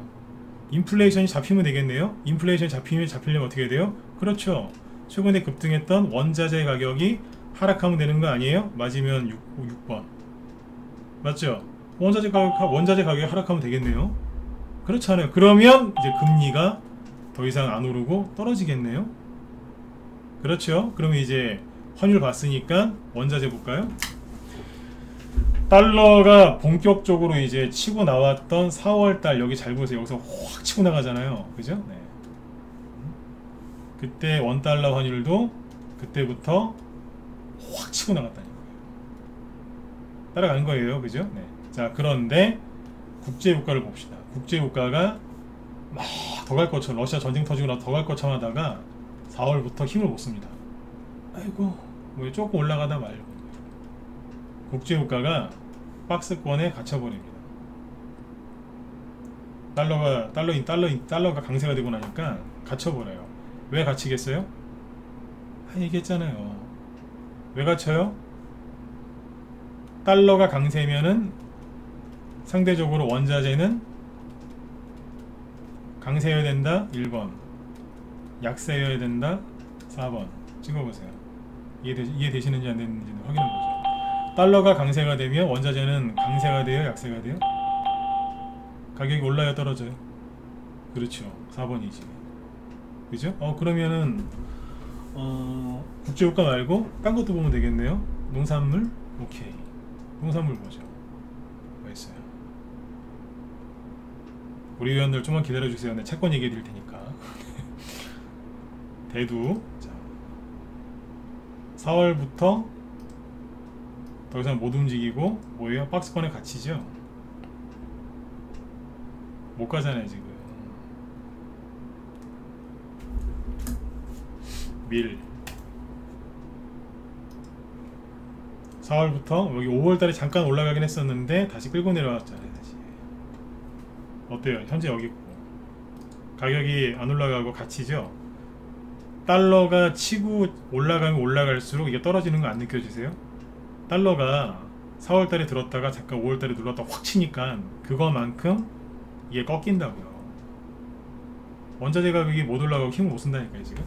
Speaker 1: 인플레이션이 잡히면 되겠네요. 인플레이션이 잡히려면 어떻게 해야 돼요? 그렇죠. 최근에 급등했던 원자재 가격이 하락하면 되는 거 아니에요? 맞으면 6번 맞죠? 원자재 가격이 하락하면 되겠네요. 그렇잖아요. 그러면 이제 금리가 더 이상 안 오르고 떨어지겠네요. 그렇죠. 그러면 이제 환율 봤으니까 원자재 볼까요? 달러가 본격적으로 이제 치고 나왔던 4월달 여기 잘 보세요. 여기서 확 치고 나가잖아요. 그죠? 네. 그때 원달러 환율도 그때부터 확 치고 나갔다는 거예요. 따라간 거예요. 그죠? 네. 자, 그런데 국제유가를 봅시다. 국제유가가 막 더 갈 것처럼 러시아 전쟁 터지고 나서 더 갈 것처럼 하다가 4월부터 힘을 못 씁니다. 아이고 뭐 조금 올라가다 말고 국제유가가 박스권에 갇혀버립니다. 달러가 강세가 되고 나니까 갇혀버려요. 왜 갇히겠어요? 얘기했잖아요. 왜 갇혀요? 달러가 강세면은 상대적으로 원자재는 강세여야 된다 1번, 약세여야 된다 4번. 찍어보세요. 이해되시는지 안 되는지 확인해보죠. 달러가 강세가 되면 원자재는 강세가 돼요, 약세가 돼요? 가격이 올라야 떨어져요? 그렇죠. 4번이지. 그죠? 그러면은 국제유가 말고 딴 것도 보면 되겠네요. 농산물? 오케이. 농산물 보죠. 뭐 있어요? 우리 회원들 좀만 기다려주세요. 내 채권 얘기해 드릴 테니까. 대두. 자, 4월부터 더 이상 못 움직이고 뭐예요? 박스권에 갇히죠? 못 가잖아요 지금. 밀 4월부터 여기 5월달에 잠깐 올라가긴 했었는데 다시 끌고 내려왔잖아요. 다시 어때요? 현재 여기 있고 가격이 안 올라가고 갇히죠? 달러가 치고 올라가면 올라갈수록 이게 떨어지는 거 안 느껴지세요? 달러가 4월달에 들었다가 잠깐 5월달에 눌렀다가 확 치니까 그거만큼 이게 꺾인다고요. 원자재 가격이 못 올라가고 힘을 못 쓴다니까요 지금.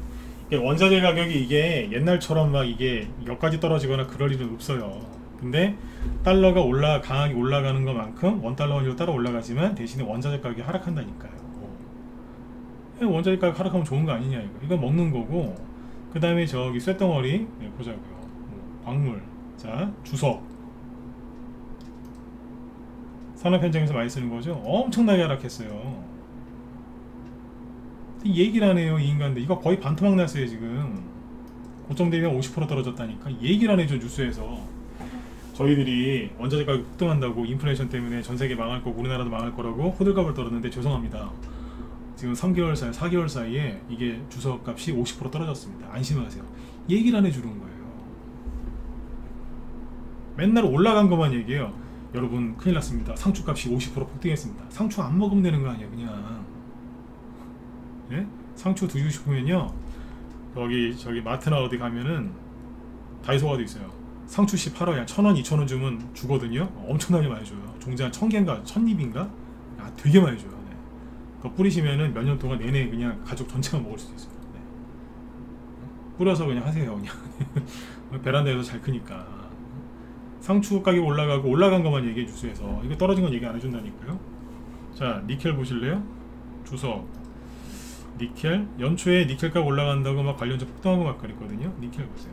Speaker 1: 원자재 가격이 이게 옛날처럼 막 이게 여기까지 떨어지거나 그럴 일은 없어요. 근데 달러가 강하게 올라가는 것만큼 원달러 환율도 따라 올라가지만 대신에 원자재 가격이 하락한다니까요. 원자재 가격 하락하면 좋은 거 아니냐 이거 먹는 거고. 그 다음에 저기 쇳덩어리 보자고요. 광물. 자, 주석 산업 현장에서 많이 쓰는 거죠. 엄청나게 하락했어요. 얘기를 안 해요, 이 인간들. 이거 거의 반토막 났어요, 지금. 고점 대비 한 50% 떨어졌다니까. 얘기를 안 해줘, 뉴스에서. 저희들이 원자재 가격 폭등한다고 인플레이션 때문에 전 세계 망할 거고 우리나라도 망할 거라고 호들갑을 떨었는데 죄송합니다. 지금 3개월 사이, 4개월 사이에 이게 주석값이 50% 떨어졌습니다. 안심하세요. 얘기를 안 해주는 거예요. 맨날 올라간 것만 얘기해요. 여러분 큰일 났습니다. 상추값이 50% 폭등했습니다. 상추 안 먹으면 되는 거 아니야 그냥. 예? 상추 드시고 싶으면요 저기 마트나 어디 가면은 다이소가 돼 있어요. 상추씨 팔아요. 그냥 1,000원, 2,000원 주면 주거든요. 엄청나게 많이 줘요. 종자 한 1,000개인가 1,000입인가? 아, 되게 많이 줘요. 네. 그거 뿌리시면은 몇 년 동안 내내 그냥 가족 전체가 먹을 수도 있어요. 네. 뿌려서 그냥 하세요. 그냥 베란다에서 잘 크니까. 상추 가격 올라가고 올라간 것만 얘기해 주세요. 이거 떨어진 건 얘기 안 해준다니까요. 자, 니켈 보실래요? 주석 니켈 연초에 니켈값 올라간다고 막 관련주 폭등하고 막 그랬거든요. 니켈 보세요.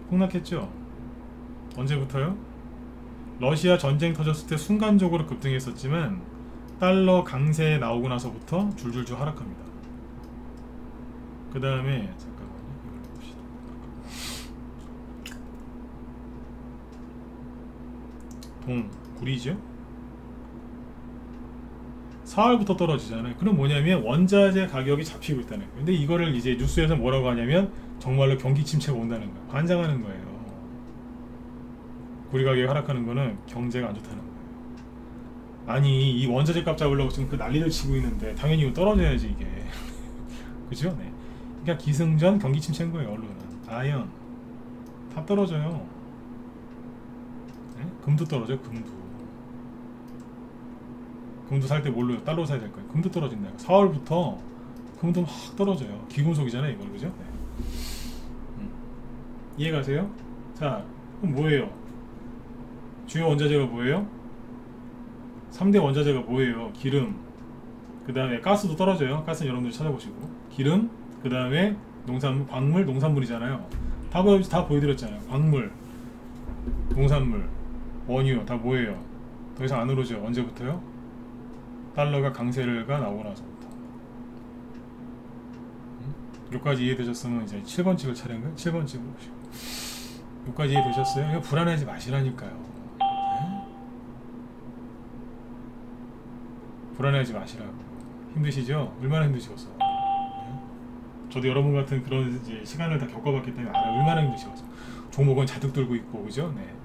Speaker 1: 폭락했죠. 언제부터요? 러시아 전쟁 터졌을 때 순간적으로 급등했었지만 달러 강세 나오고 나서부터 줄줄줄 하락합니다. 그 다음에 잠깐만요. 이걸 봅시다. 구리죠? 4월부터 떨어지잖아요. 그럼 뭐냐면 원자재 가격이 잡히고 있다는 거예요. 근데 이거를 이제 뉴스에서 뭐라고 하냐면 정말로 경기 침체가 온다는 거예요. 관장하는 거예요. 구리 가격이 하락하는 거는 경제가 안 좋다는 거예요. 아니 이 원자재 값 잡으려고 지금 그 난리를 치고 있는데 당연히 이거 떨어져야지 이게. 그죠? 네. 그러니까 기승전 경기 침체인 거예요. 언론은. 아연 다 떨어져요. 네? 금도 떨어져요. 금도 살 때 뭘로 달러 사야 될 거예요. 금도 떨어진다. 4월부터 금도 막 떨어져요. 기금속이잖아요, 이걸. 그죠? 네. 이해가세요? 자, 그럼 뭐예요? 주요 원자재가 뭐예요? 3대 원자재가 뭐예요? 기름, 그 다음에 가스도 떨어져요. 가스는 여러분들 찾아보시고. 기름, 그 다음에 농산물, 광물, 농산물이잖아요. 다 보여드렸잖아요. 광물, 농산물, 원유 다 뭐예요? 더 이상 안 오르죠. 언제부터요? 달러가 강세가 나오고 나서부터. 여기까지 이해되셨으면 이제 7번 찍을 차례인가요? 7번 찍어보시고. 여기까지 이해되셨어요? 이거 불안해하지 마시라니까요. 네? 불안해하지 마시라고. 힘드시죠? 얼마나 힘드시겠어. 네? 저도 여러분 같은 그런 이제 시간을 다 겪어봤기 때문에 알아요. 얼마나 힘드시겠어. 종목은 자득 들고 있고, 그죠? 네.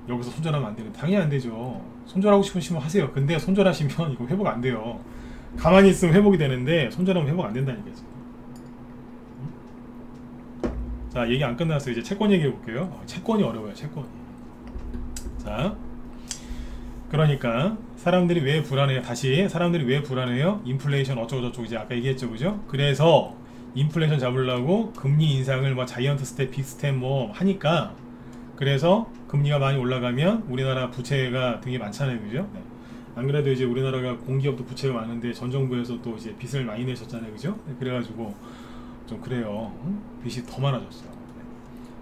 Speaker 1: 여기서 손절하면 안 되는. 당연히 안 되죠. 손절하고 싶으시면 하세요. 근데 손절하시면 이거 회복 안 돼요. 가만히 있으면 회복이 되는데 손절하면 회복 안 된다니까 지금. 자, 얘기 안 끝났어요. 이제 채권 얘기해 볼게요. 채권이 어려워요. 채권이. 자, 그러니까 사람들이 왜 불안해요? 다시 사람들이 왜 불안해요? 인플레이션 어쩌고저쩌고 이제 아까 얘기했죠, 그죠? 그래서 인플레이션 잡으려고 금리 인상을 뭐 자이언트 스텝, 빅 스텝 뭐 하니까, 그래서 금리가 많이 올라가면 우리나라 부채가 되게 많잖아요, 그죠? 네. 안 그래도 이제 우리나라가 공기업도 부채가 많은데 전 정부에서 또 이제 빚을 많이 내셨잖아요, 그죠? 네. 그래가지고 좀 그래요. 빚이 더 많아졌어요. 네.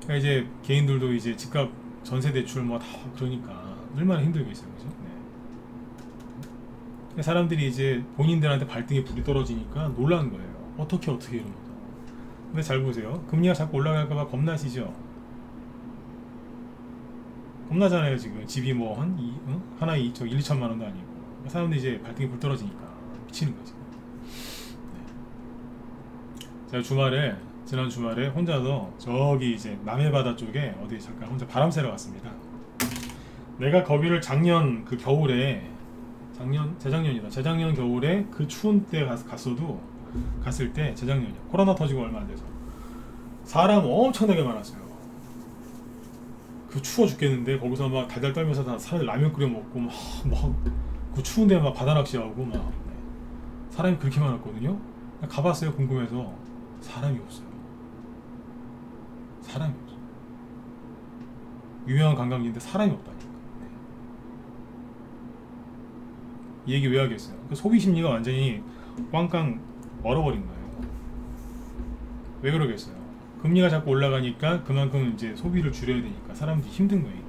Speaker 1: 그러니까 이제 개인들도 이제 집값, 전세 대출 뭐 다 그러니까 얼마나 힘들겠어요, 그죠? 네. 사람들이 이제 본인들한테 발등에 불이 떨어지니까 놀란 거예요. 어떻게 이러면서. 근데 잘 보세요. 금리가 자꾸 올라갈까봐 겁나시죠? 겁나잖아요. 지금 집이 뭐 하나 1, 2천만 원도 아니고. 사람들이 이제 발등에 불 떨어지니까 미치는 거지. 네. 제가 지난 주말에 혼자서 저기 이제 남해바다 쪽에 어디 잠깐 혼자 바람 쐬러 갔습니다. 내가 거기를 작년 그 겨울에 재작년 겨울에 그 추운 때 갔을 때 재작년이요. 코로나 터지고 얼마 안 돼서 사람 엄청나게 많았어요. 그 추워 죽겠는데 거기서 막 달달 떨면서 다 사람들 라면 끓여 먹고 막 그 추운데 막 바다 낚시하고 막. 네. 사람이 그렇게 많았거든요. 가봤어요. 궁금해서. 사람이 없어요. 유명한 관광지인데 사람이 없다니까. 네. 이 얘기 왜 하겠어요? 그 소비 심리가 완전히 꽝꽝 얼어버린 거예요. 왜 그러겠어요? 금리가 자꾸 올라가니까 그만큼 이제 소비를 줄여야 되니까 사람들이 힘든 거예요, 이게.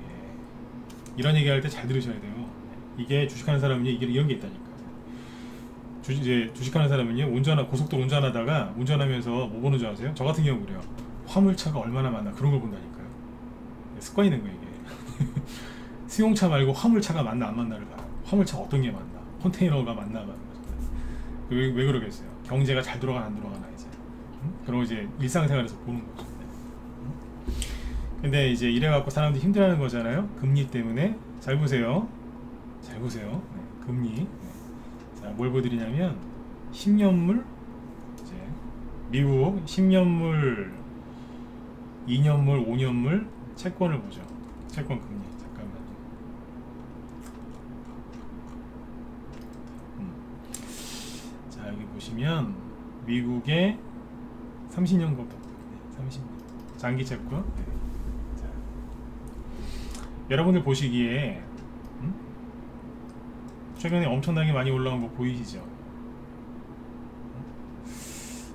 Speaker 1: 이런 얘기할 때 잘 들으셔야 돼요. 이게 주식하는 사람은요, 이게 이런 게 있다니까. 이제 주식하는 사람은요, 고속도로 운전하면서 뭐 보는 줄 아세요? 저 같은 경우 그래요. 화물차가 얼마나 많나 그런 걸 본다니까요. 습관이 된 거예요 이게. 승용차 말고 화물차가 맞나 안 맞나를 봐요. 화물차가 어떤 게 맞나, 컨테이너가 맞나 안 맞나. 왜 그러겠어요? 경제가 잘 돌아가나 안 돌아가나 이제. 그런 이제 일상생활에서 보는 거죠. 근데 이제 이래갖고 사람들이 힘들어하는 거잖아요. 금리 때문에. 잘 보세요. 잘 보세요. 네, 금리. 네. 자, 뭘 보여드리냐면 10년물 이제 미국 10년물, 2년물, 5년물 채권을 보죠. 채권 금리. 잠깐만요. 자, 여기 보시면 미국의 30년 것 30년 장기 채권. 네. 자, 여러분들 보시기에 최근에 엄청나게 많이 올라온 거 보이시죠?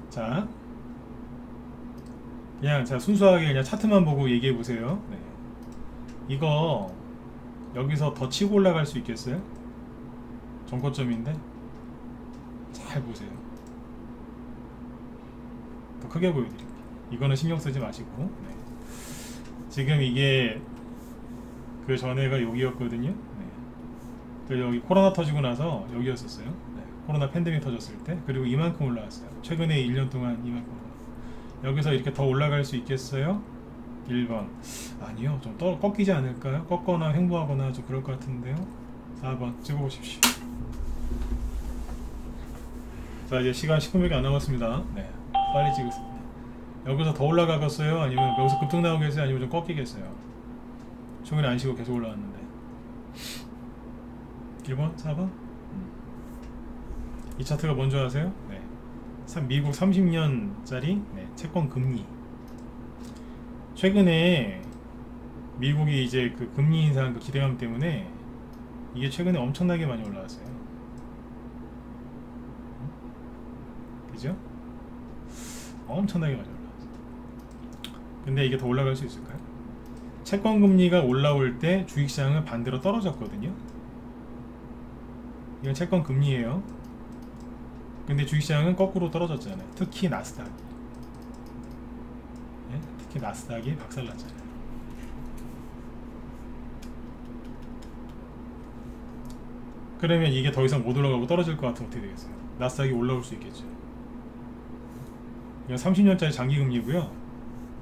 Speaker 1: 자, 그냥 자 순수하게 그냥 차트만 보고 얘기해 보세요. 네. 이거 여기서 더 치고 올라갈 수 있겠어요? 정고점인데 잘 보세요. 더 크게 보여드릴게요. 이거는 신경 쓰지 마시고. 네. 지금 이게 그 전에가 여기였거든요. 네. 여기 코로나 터지고 나서 여기였었어요. 네. 코로나 팬데믹 터졌을 때. 그리고 이만큼 올라왔어요. 최근에 1년 동안 이만큼 올라왔어요. 여기서 이렇게 더 올라갈 수 있겠어요? 1번 아니요, 좀 꺾이지 않을까요? 꺾거나 횡보하거나 좀 그럴 것 같은데요. 4번 찍어보십시오. 자, 이제 시간 10분밖에 안 남았습니다. 네, 빨리 찍었습니다. 여기서 더 올라가겠어요? 아니면 여기서 급등 나오겠어요? 아니면 좀 꺾이겠어요? 최근에 안 쉬고 계속 올라왔는데. 1번? 4번? 이 차트가 뭔지 아세요? 네. 미국 30년짜리 네, 채권 금리. 최근에 미국이 이제 그 금리 인상 그 기대감 때문에 이게 최근에 엄청나게 많이 올라왔어요. 그죠? 엄청나게 많이 올라왔어요. 근데 이게 더 올라갈 수 있을까요? 채권 금리가 올라올 때 주식시장은 반대로 떨어졌거든요. 이건 채권 금리예요. 근데 주식시장은 거꾸로 떨어졌잖아요. 특히 나스닥. 네? 특히 나스닥이 박살났잖아요. 그러면 이게 더 이상 못 올라가고 떨어질 것 같으면 어떻게 되겠어요? 나스닥이 올라올 수 있겠죠. 이건 30년짜리 장기금리고요.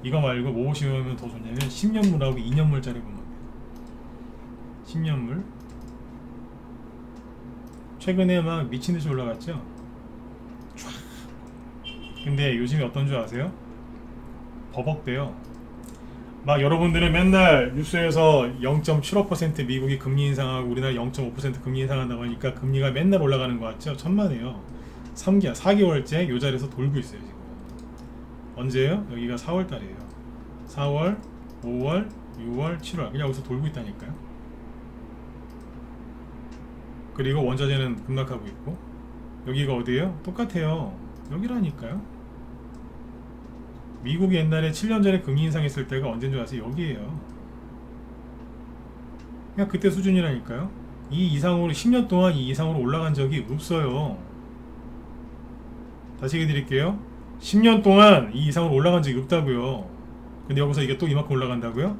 Speaker 1: 이거 말고 뭐 보시면 더 좋냐면 10년물하고 2년물짜리 보면 돼요. 10년물 최근에 막 미친듯이 올라갔죠. 촤. 근데 요즘에 어떤 줄 아세요? 버벅대요. 막 여러분들은 맨날 뉴스에서 0.75% 미국이 금리 인상하고 우리나라 0.5% 금리 인상한다고 하니까 금리가 맨날 올라가는 것 같죠? 천만에요. 4개월째 요 자리에서 돌고 있어요 지금. 언제예요? 여기가 4월달이에요. 4월, 5월, 6월, 7월 그냥 여기서 돌고 있다니까요. 그리고 원자재는 급락하고 있고. 여기가 어디예요? 똑같아요. 여기라니까요. 미국이 옛날에 7년 전에 금리 인상했을 때가 언제인 줄 아세요? 여기에요. 그냥 그때 수준이라니까요. 이 이상으로 10년 동안 이 이상으로 올라간 적이 없어요. 다시 얘기 드릴게요. 10년 동안 이 이상으로 올라간 적이 없다고요. 근데 여기서 이게 또 이만큼 올라간다고요?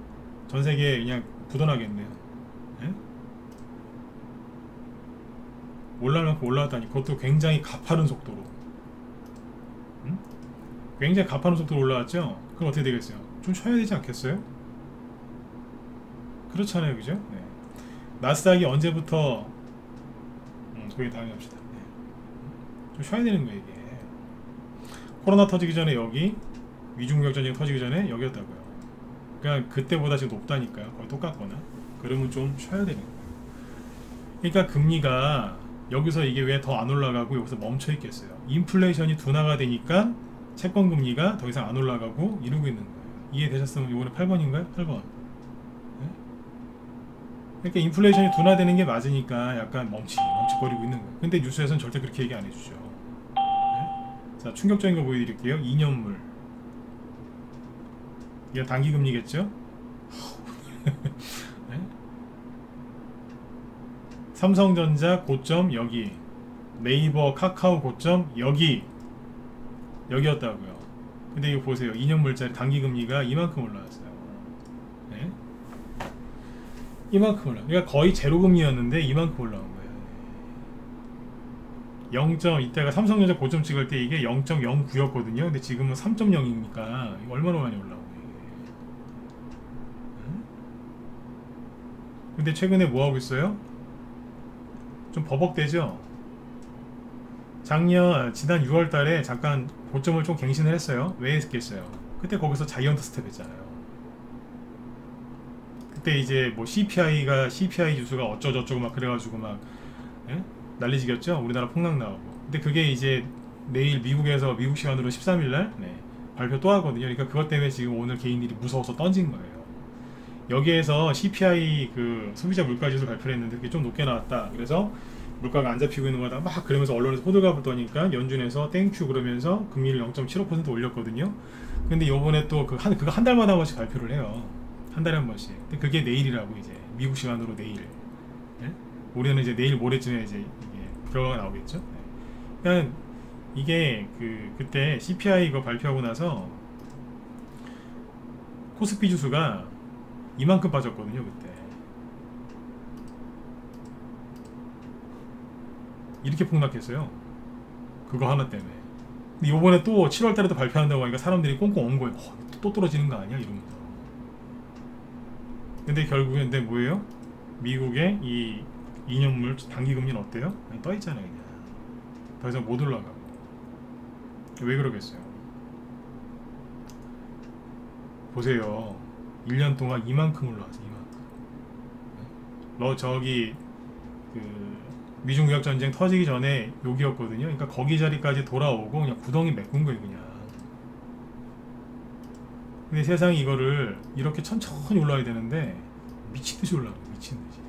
Speaker 1: 전 세계에 그냥 부도나겠네요. 네? 올라갈 만큼 올라왔다니. 그것도 굉장히 가파른 속도로. 응? 굉장히 가파른 속도로 올라왔죠? 그럼 어떻게 되겠어요? 좀 쉬어야 되지 않겠어요? 그렇잖아요, 그죠? 네. 나스닥이 언제부터 거기 다음에 합시다. 네. 좀 쉬어야 되는 거예요, 이게. 코로나 터지기 전에 여기, 미중무역전쟁 터지기 전에 여기였다고요. 그러니까 그때보다 지금 높다니까요. 거의 똑같거나. 그러면 좀 쉬어야 되는 거예요. 그러니까 금리가 여기서 이게 왜 더 안 올라가고 여기서 멈춰 있겠어요? 인플레이션이 둔화가 되니까 채권 금리가 더 이상 안 올라가고 이러고 있는 거예요. 이해되셨으면 이번에 8번인가요? 8번. 네? 그러니까 인플레이션이 둔화되는 게 맞으니까 약간 멈칫거리고 있는 거예요. 근데 뉴스에서는 절대 그렇게 얘기 안 해주죠. 네? 자, 충격적인 거 보여드릴게요. 2년물. 이게 단기금리겠죠? 네? 삼성전자 고점 여기, 네이버 카카오 고점 여기였다고요. 근데 이거 보세요. 2년물짜리 단기금리가 이만큼 올라왔어요. 네? 이만큼 올라. 그러니까 거의 제로금리였는데 이만큼 올라온 거예요. 0. 이때가 삼성전자 고점 찍을 때 이게 0.09였거든요. 근데 지금은 3.0이니까 얼마나 많이 올라온 거예요. 근데 최근에 뭐 하고 있어요? 좀 버벅대죠. 지난 6월 달에 잠깐 고점을 좀 갱신을 했어요. 왜 했겠어요? 그때 거기서 자이언트 스텝 했잖아요. 그때 이제 뭐 CPI 지수가 어쩌고저쩌고 막 그래가지고 막 예? 난리지겼죠. 우리나라 폭락 나오고. 근데 그게 이제 내일 미국 시간으로 13일날 발표 또 하거든요. 그러니까 그것 때문에 지금 오늘 개인들이 무서워서 던진 거예요. 여기에서 CPI 그 소비자 물가지수 발표를 했는데 그게 좀 높게 나왔다. 그래서 물가가 안 잡히고 있는 거다 막 그러면서 언론에서 호들갑을 떠니까 연준에서 땡큐 그러면서 금리를 0.75% 올렸거든요. 근데 요번에 또 그거 한 달마다 한 번씩 발표를 해요. 한 달에 한 번씩. 근데 그게 내일이라고 이제 미국 시간으로 내일. 예? 우리는 이제 내일 모레쯤에 이제 이게 결과가 나오겠죠. 그러니까 이게 그때 CPI 이거 발표하고 나서 코스피 지수가 이만큼 빠졌거든요. 그때 이렇게 폭락했어요. 그거 하나 때문에. 근데 요번에 또 7월달에 또 발표한다고 하니까 사람들이 꽁꽁 온 거예요. 또 떨어지는 거 아니야? 이러면서. 근데 결국엔 근데 뭐예요? 미국의 이 2년물 단기금리는 어때요? 그냥 떠있잖아요. 그냥 더 이상 못 올라가고. 왜 그러겠어요? 보세요. 1년 동안 이만큼 올라왔어. 이만큼. 저기 미중 무역 전쟁 터지기 전에 여기였거든요. 그러니까 거기 자리까지 돌아오고 그냥 구덩이 메꾼 거예요. 그냥. 근데 세상이 이거를 이렇게 천천히 올라야 되는데 미친듯이 올라가요. 미친듯이.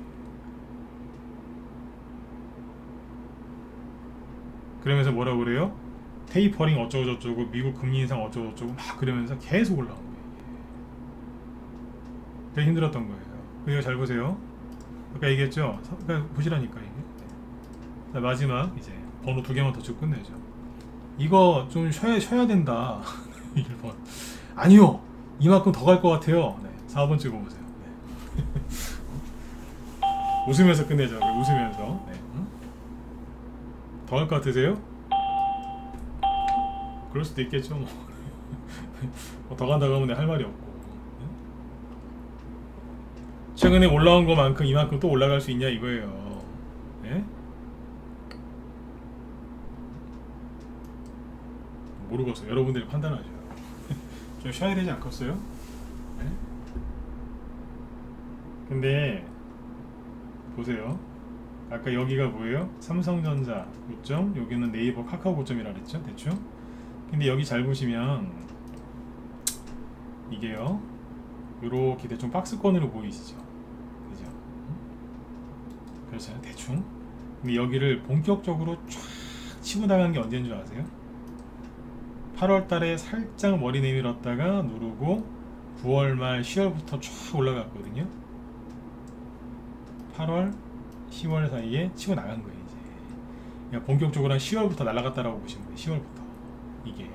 Speaker 1: 그러면서 뭐라 그래요? 테이퍼링 어쩌고저쩌고 미국 금리 인상 어쩌고저쩌고 막 그러면서 계속 올라온 거예요. 되게 힘들었던 거예요. 이거 잘 보세요. 아까 얘기했죠? 그러니까 보시라니까 이게. 자, 마지막 이제 번호 2개만 더 주고 끝내죠. 이거 좀 쉬어야 된다. 1번. 아니요. 이만큼 더 갈 것 같아요. 4번 찍어보세요. 웃으면서 끝내죠. 웃으면서. 더 갈 것 같으세요? 그럴 수도 있겠죠. 뭐. 더 간다고 하면 할 말이 없고. 최근에 올라온 것만큼 이만큼 또 올라갈 수 있냐 이거예요. 예? 모르겠어요. 여러분들이 판단하죠. 좀 쉬어야 되지 않겠어요? 예? 근데 보세요. 아까 여기가 뭐예요? 삼성전자 고점, 여기는 네이버 카카오 고점이라 그랬죠? 대충. 근데 여기 잘 보시면 이게요. 요렇게 대충 박스권으로 보이시죠? 그죠? 그렇잖아요. 대충. 근데 여기를 본격적으로 쫙 치고 나간 게 언제인 줄 아세요? 8월 달에 살짝 머리 내밀었다가 누르고 9월 말 10월부터 쫙 올라갔거든요. 8월 10월 사이에 치고 나간 거예요. 이제 그러니까 본격적으로 한 10월부터 날아갔다라고 보시면 돼요. 10월부터. 이게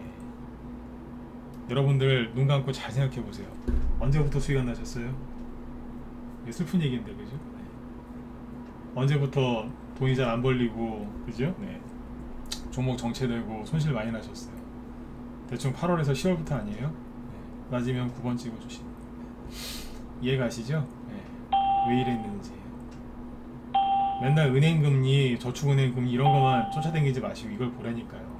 Speaker 1: 여러분들 눈 감고 잘 생각해 보세요. 언제부터 수익 안 나셨어요? 슬픈 얘기인데 그죠? 네. 언제부터 돈이 잘 안 벌리고 그죠? 네. 종목 정체되고 손실 많이 나셨어요. 대충 8월에서 10월부터 아니에요? 네. 맞으면 9번 찍어주시고 이해가시죠? 네. 왜 이랬는지. 맨날 은행금리, 저축은행금리 이런 것만 쫓아다니지 마시고 이걸 보라니까요.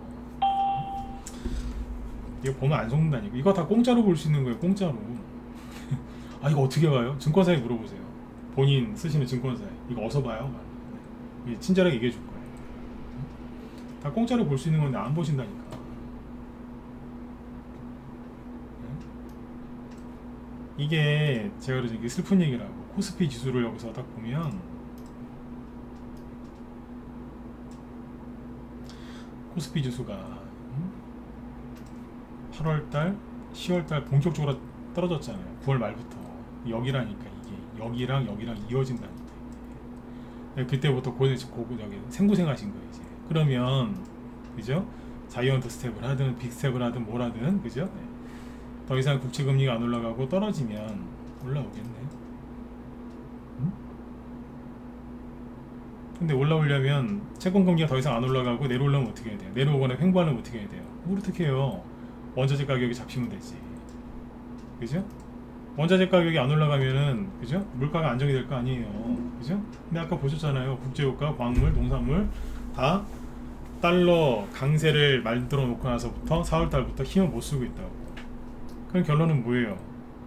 Speaker 1: 이거 보면 안 속는다니까. 이거 다 공짜로 볼 수 있는 거예요. 공짜로. 아 이거 어떻게 봐요? 증권사에 물어보세요. 본인 쓰시는 증권사에 이거 어디서 봐요? 친절하게 얘기해 줄 거예요. 다 공짜로 볼 수 있는 건데 안 보신다니까. 이게 제가 그래서 이게 슬픈 얘기라고. 코스피 지수를 여기서 딱 보면 코스피 지수가 8월달, 10월달 본격적으로 떨어졌잖아요. 9월 말부터. 여기라니까 이게 여기랑 이어진다니까. 그때부터 저기 생고생하신 거예요. 이제. 그러면 그죠? 자이언트 스텝을 하든 빅 스텝을 하든 뭘 하든 그죠? 더 이상 국채 금리가 안 올라가고 떨어지면 올라오겠네. 응? 근데 올라오려면 채권 금리가 더 이상 안 올라가고 내려오려면 어떻게 해야 돼요? 내려오거나 횡보하려면 어떻게 해야 돼요? 뭘 어떻게 해요? 원자재 가격이 잡히면 되지. 그죠? 원자재 가격이 안 올라가면은 그죠? 물가가 안정이 될 거 아니에요. 그죠? 근데 아까 보셨잖아요. 국제유가, 광물, 농산물 다 달러 강세를 만들어 놓고 나서부터 4월달부터 힘을 못 쓰고 있다고. 그럼 결론은 뭐예요?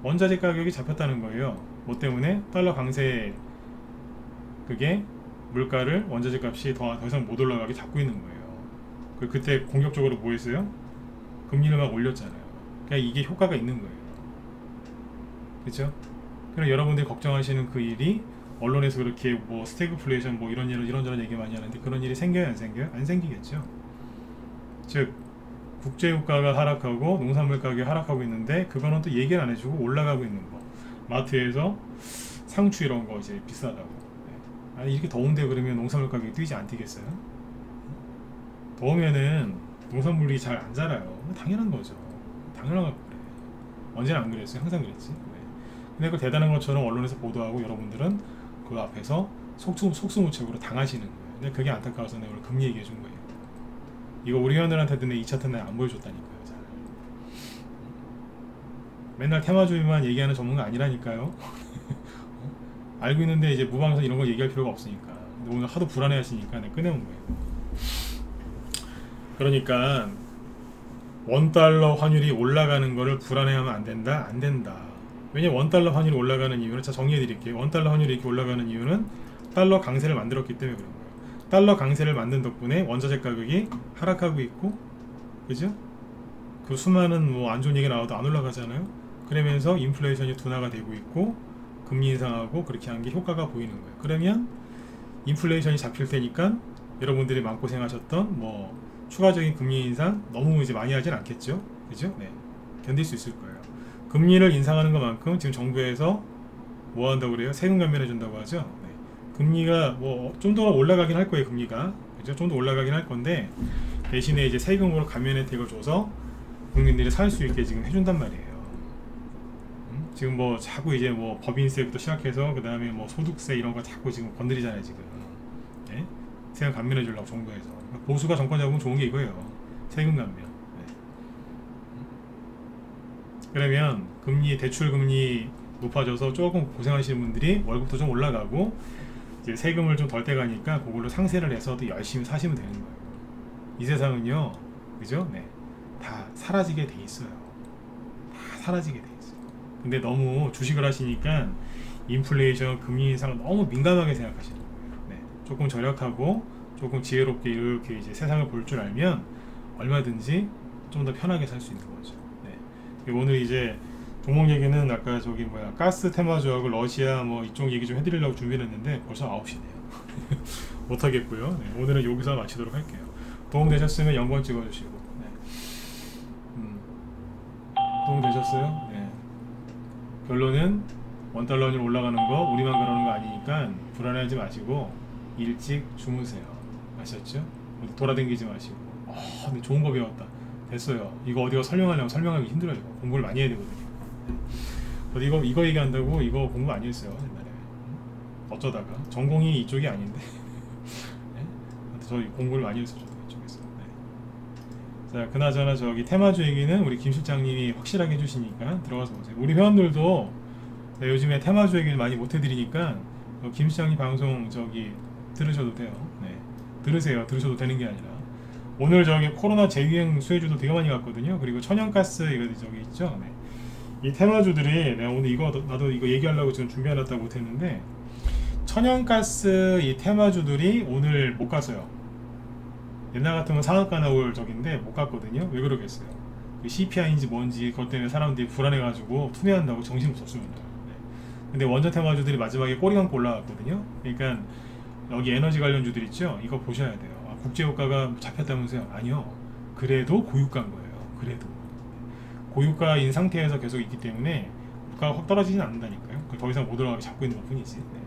Speaker 1: 원자재 가격이 잡혔다는 거예요. 뭐 때문에? 달러 강세, 그게 물가를, 원자재 값이 더 이상 못 올라가게 잡고 있는 거예요. 그때 공격적으로 뭐 했어요? 금리를 막 올렸잖아요. 그러니까 이게 효과가 있는 거예요. 그렇죠? 그럼 여러분들이 걱정하시는 그 일이 언론에서 그렇게 뭐 스태그플레이션 뭐 이런저런 얘기 많이 하는데 그런 일이 생겨요, 안 생겨요? 안 생기겠죠. 즉 국제유가가 하락하고 농산물 가격이 하락하고 있는데 그거는 또 얘기를 안 해주고 올라가고 있는 거. 마트에서 상추 이런 거 이제 비싸다고. 네. 아니 이렇게 더운데 그러면 농산물 가격이 뛰지 안 뛰겠어요? 더우면은 농산물이 잘 안 자라요. 당연한 거죠. 당연하고 그래. 언제나 안 그랬어요? 항상 그랬지. 네. 근데 그 대단한 것처럼 언론에서 보도하고 여러분들은 그 앞에서 속수무책으로 당하시는 거예요. 근데 그게 안타까워서 내가 오늘 금리 얘기해 준 거예요. 이거 우리 회원들한테도 내 2차 텐데 안 보여줬다니까요. 잘. 맨날 테마주의만 얘기하는 전문가 아니라니까요. 알고 있는데 이제 무방선 이런 거 얘기할 필요가 없으니까. 근데 오늘 하도 불안해 하시니까 내가 꺼내온 거예요. 그러니까 원달러 환율이 올라가는 거를 불안해하면 안 된다? 안 된다. 왜냐면 원달러 환율이 올라가는 이유는, 자 정리해 드릴게요. 원달러 환율이 이렇게 올라가는 이유는 달러 강세를 만들었기 때문에 그런 거예요. 달러 강세를 만든 덕분에 원자재 가격이 하락하고 있고, 그죠? 그 수많은 뭐 안 좋은 얘기 나와도 안 올라가잖아요. 그러면서 인플레이션이 둔화가 되고 있고 금리 인상하고 그렇게 한 게 효과가 보이는 거예요. 그러면 인플레이션이 잡힐 테니까 여러분들이 마음고생하셨던 뭐 추가적인 금리 인상 너무 이제 많이 하진 않겠죠. 그죠? 네. 견딜 수 있을 거예요. 금리를 인상하는 것만큼 지금 정부에서 뭐 한다고 그래요? 세금 감면해 준다고 하죠. 네. 금리가 뭐 좀 더 올라가긴 할 거예요. 금리가. 그죠? 좀 더 올라가긴 할 건데 대신에 이제 세금으로 감면 혜택을 줘서 국민들이 살 수 있게 지금 해준단 말이에요. 지금 뭐 자꾸 이제 뭐 법인세부터 시작해서 그 다음에 뭐 소득세 이런 거 자꾸 지금 건드리잖아요. 지금. 네? 세금 감면해 주려고 정부에서. 보수가 정권 잡으면 좋은 게 이거예요. 세금 감면. 네. 그러면 금리, 대출 금리 높아져서 조금 고생하시는 분들이 월급도 좀 올라가고 이제 세금을 좀 덜 떼가니까 그걸로 상세를 해서 또 열심히 사시면 되는 거예요. 이 세상은요, 그죠? 네, 다 사라지게 돼 있어요. 다 사라지게 돼 있어요. 근데 너무 주식을 하시니까 인플레이션, 금리 인상을 너무 민감하게 생각하시는 거예요. 네, 조금 절약하고 조금 지혜롭게 이렇게 이제 세상을 볼 줄 알면 얼마든지 좀 더 편하게 살 수 있는 거죠. 네. 오늘 이제 종목 얘기는 아까 저기 뭐야 가스 테마주하고 러시아 뭐 이쪽 얘기 좀 해드리려고 준비했는데 벌써 9시네요. 못하겠고요. 네. 오늘은 여기서 마치도록 할게요. 도움 되셨으면 0번 찍어주시고. 네. 도움 되셨어요? 네. 결론은 원달러 환율 올라가는 거 우리만 그러는 거 아니니까 불안해하지 마시고 일찍 주무세요. 아셨죠? 돌아다니지 마시고. 근데 좋은 거 배웠다. 됐어요. 이거 어디가 설명하려면 설명하기 힘들어요. 공부를 많이 해야 되거든요. 이거 얘기한다고 이거 공부 많이 했어요. 옛날에. 어쩌다가 전공이 이쪽이 아닌데. 네? 저 공부를 많이 했어요. 이쪽에서. 네. 자, 그나저나 저기 테마주 얘기는 우리 김 실장님이 확실하게 해주시니까 들어가서 보세요. 우리 회원들도 네, 요즘에 테마주 얘기를 많이 못 해드리니까 김 실장님 방송 저기 들으셔도 돼요. 네. 들으세요. 들으셔도 되는 게 아니라 오늘 저기 코로나 재유행 수혜주도 되게 많이 갔거든요. 그리고 천연가스 이거 저기 있죠. 네. 이 테마주들이 내가 오늘 이거 나도 이거 얘기하려고 지금 준비해놨다고 못했는데 천연가스 이 테마주들이 오늘 못 갔어요. 옛날 같으면 상한가 나올 적인데 못 갔거든요. 왜 그러겠어요? 그 CPI인지 뭔지 그것 때문에 사람들이 불안해가지고 투매한다고 정신없었어요. 네. 근데 원전 테마주들이 마지막에 꼬리 감고 올라갔거든요. 그러니까 여기 에너지 관련주들 있죠. 이거 보셔야 돼요. 국제유가가 잡혔다면서요? 아니요. 그래도 고유가인 거예요. 그래도 고유가인 상태에서 계속 있기 때문에 물가가 확 떨어지진 않는다니까요. 더 이상 못 올라가게 잡고 있는 것 뿐이지. 네.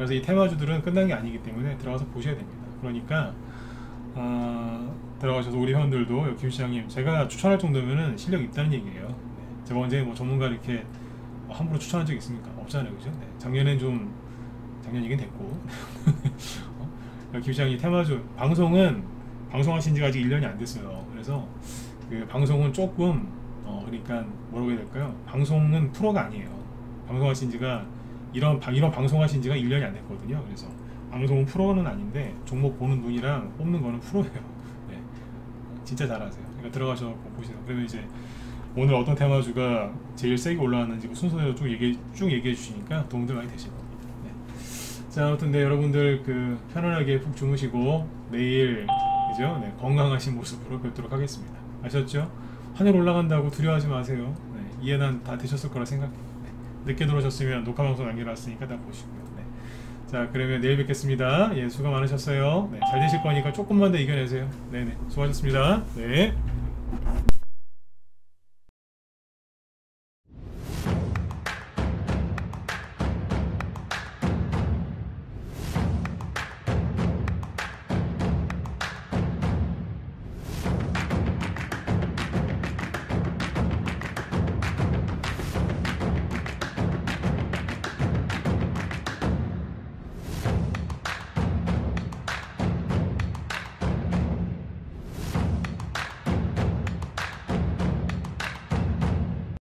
Speaker 1: 그래서 이 테마주들은 끝난 게 아니기 때문에 들어가서 보셔야 됩니다. 그러니까 들어가셔서 우리 회원들도 김 시장님 제가 추천할 정도면은 실력 있다는 얘기예요. 네. 제가 언제 뭐 전문가 이렇게 함부로 추천한 적 있습니까? 없잖아요, 그죠? 네. 작년엔 좀 작년이긴 됐고 김 시장님 테마주 방송하신 지가 아직 1년이 안 됐어요. 그래서 그 방송은 조금 그러니까 뭐라고 해야 될까요? 방송은 프로가 아니에요. 방송하신 지가 이런 방송하신 지가 1년이 안 됐거든요. 그래서 방송은 프로는 아닌데 종목 보는 눈이랑 뽑는 거는 프로예요. 네. 진짜 잘하세요. 그러니까 들어가셔서 보시세요. 그러면 이제 오늘 어떤 테마주가 제일 세게 올라왔는지 그 순서대로 쭉 얘기해 주시니까 도움들 많이 되실 겁니다. 네. 자, 아무튼 네, 여러분들 그 편안하게 푹 주무시고 내일 그죠? 네, 건강하신 모습으로 뵙도록 하겠습니다. 아셨죠? 하늘 올라간다고 두려워하지 마세요. 네, 이해는 다 되셨을 거라 생각해요. 네, 늦게 들어오셨으면 녹화 방송 남겨놨으니까 다 보시고요. 네. 자, 그러면 내일 뵙겠습니다. 예, 수고 많으셨어요. 네, 잘 되실 거니까 조금만 더 이겨내세요. 네네, 수고하셨습니다. 네.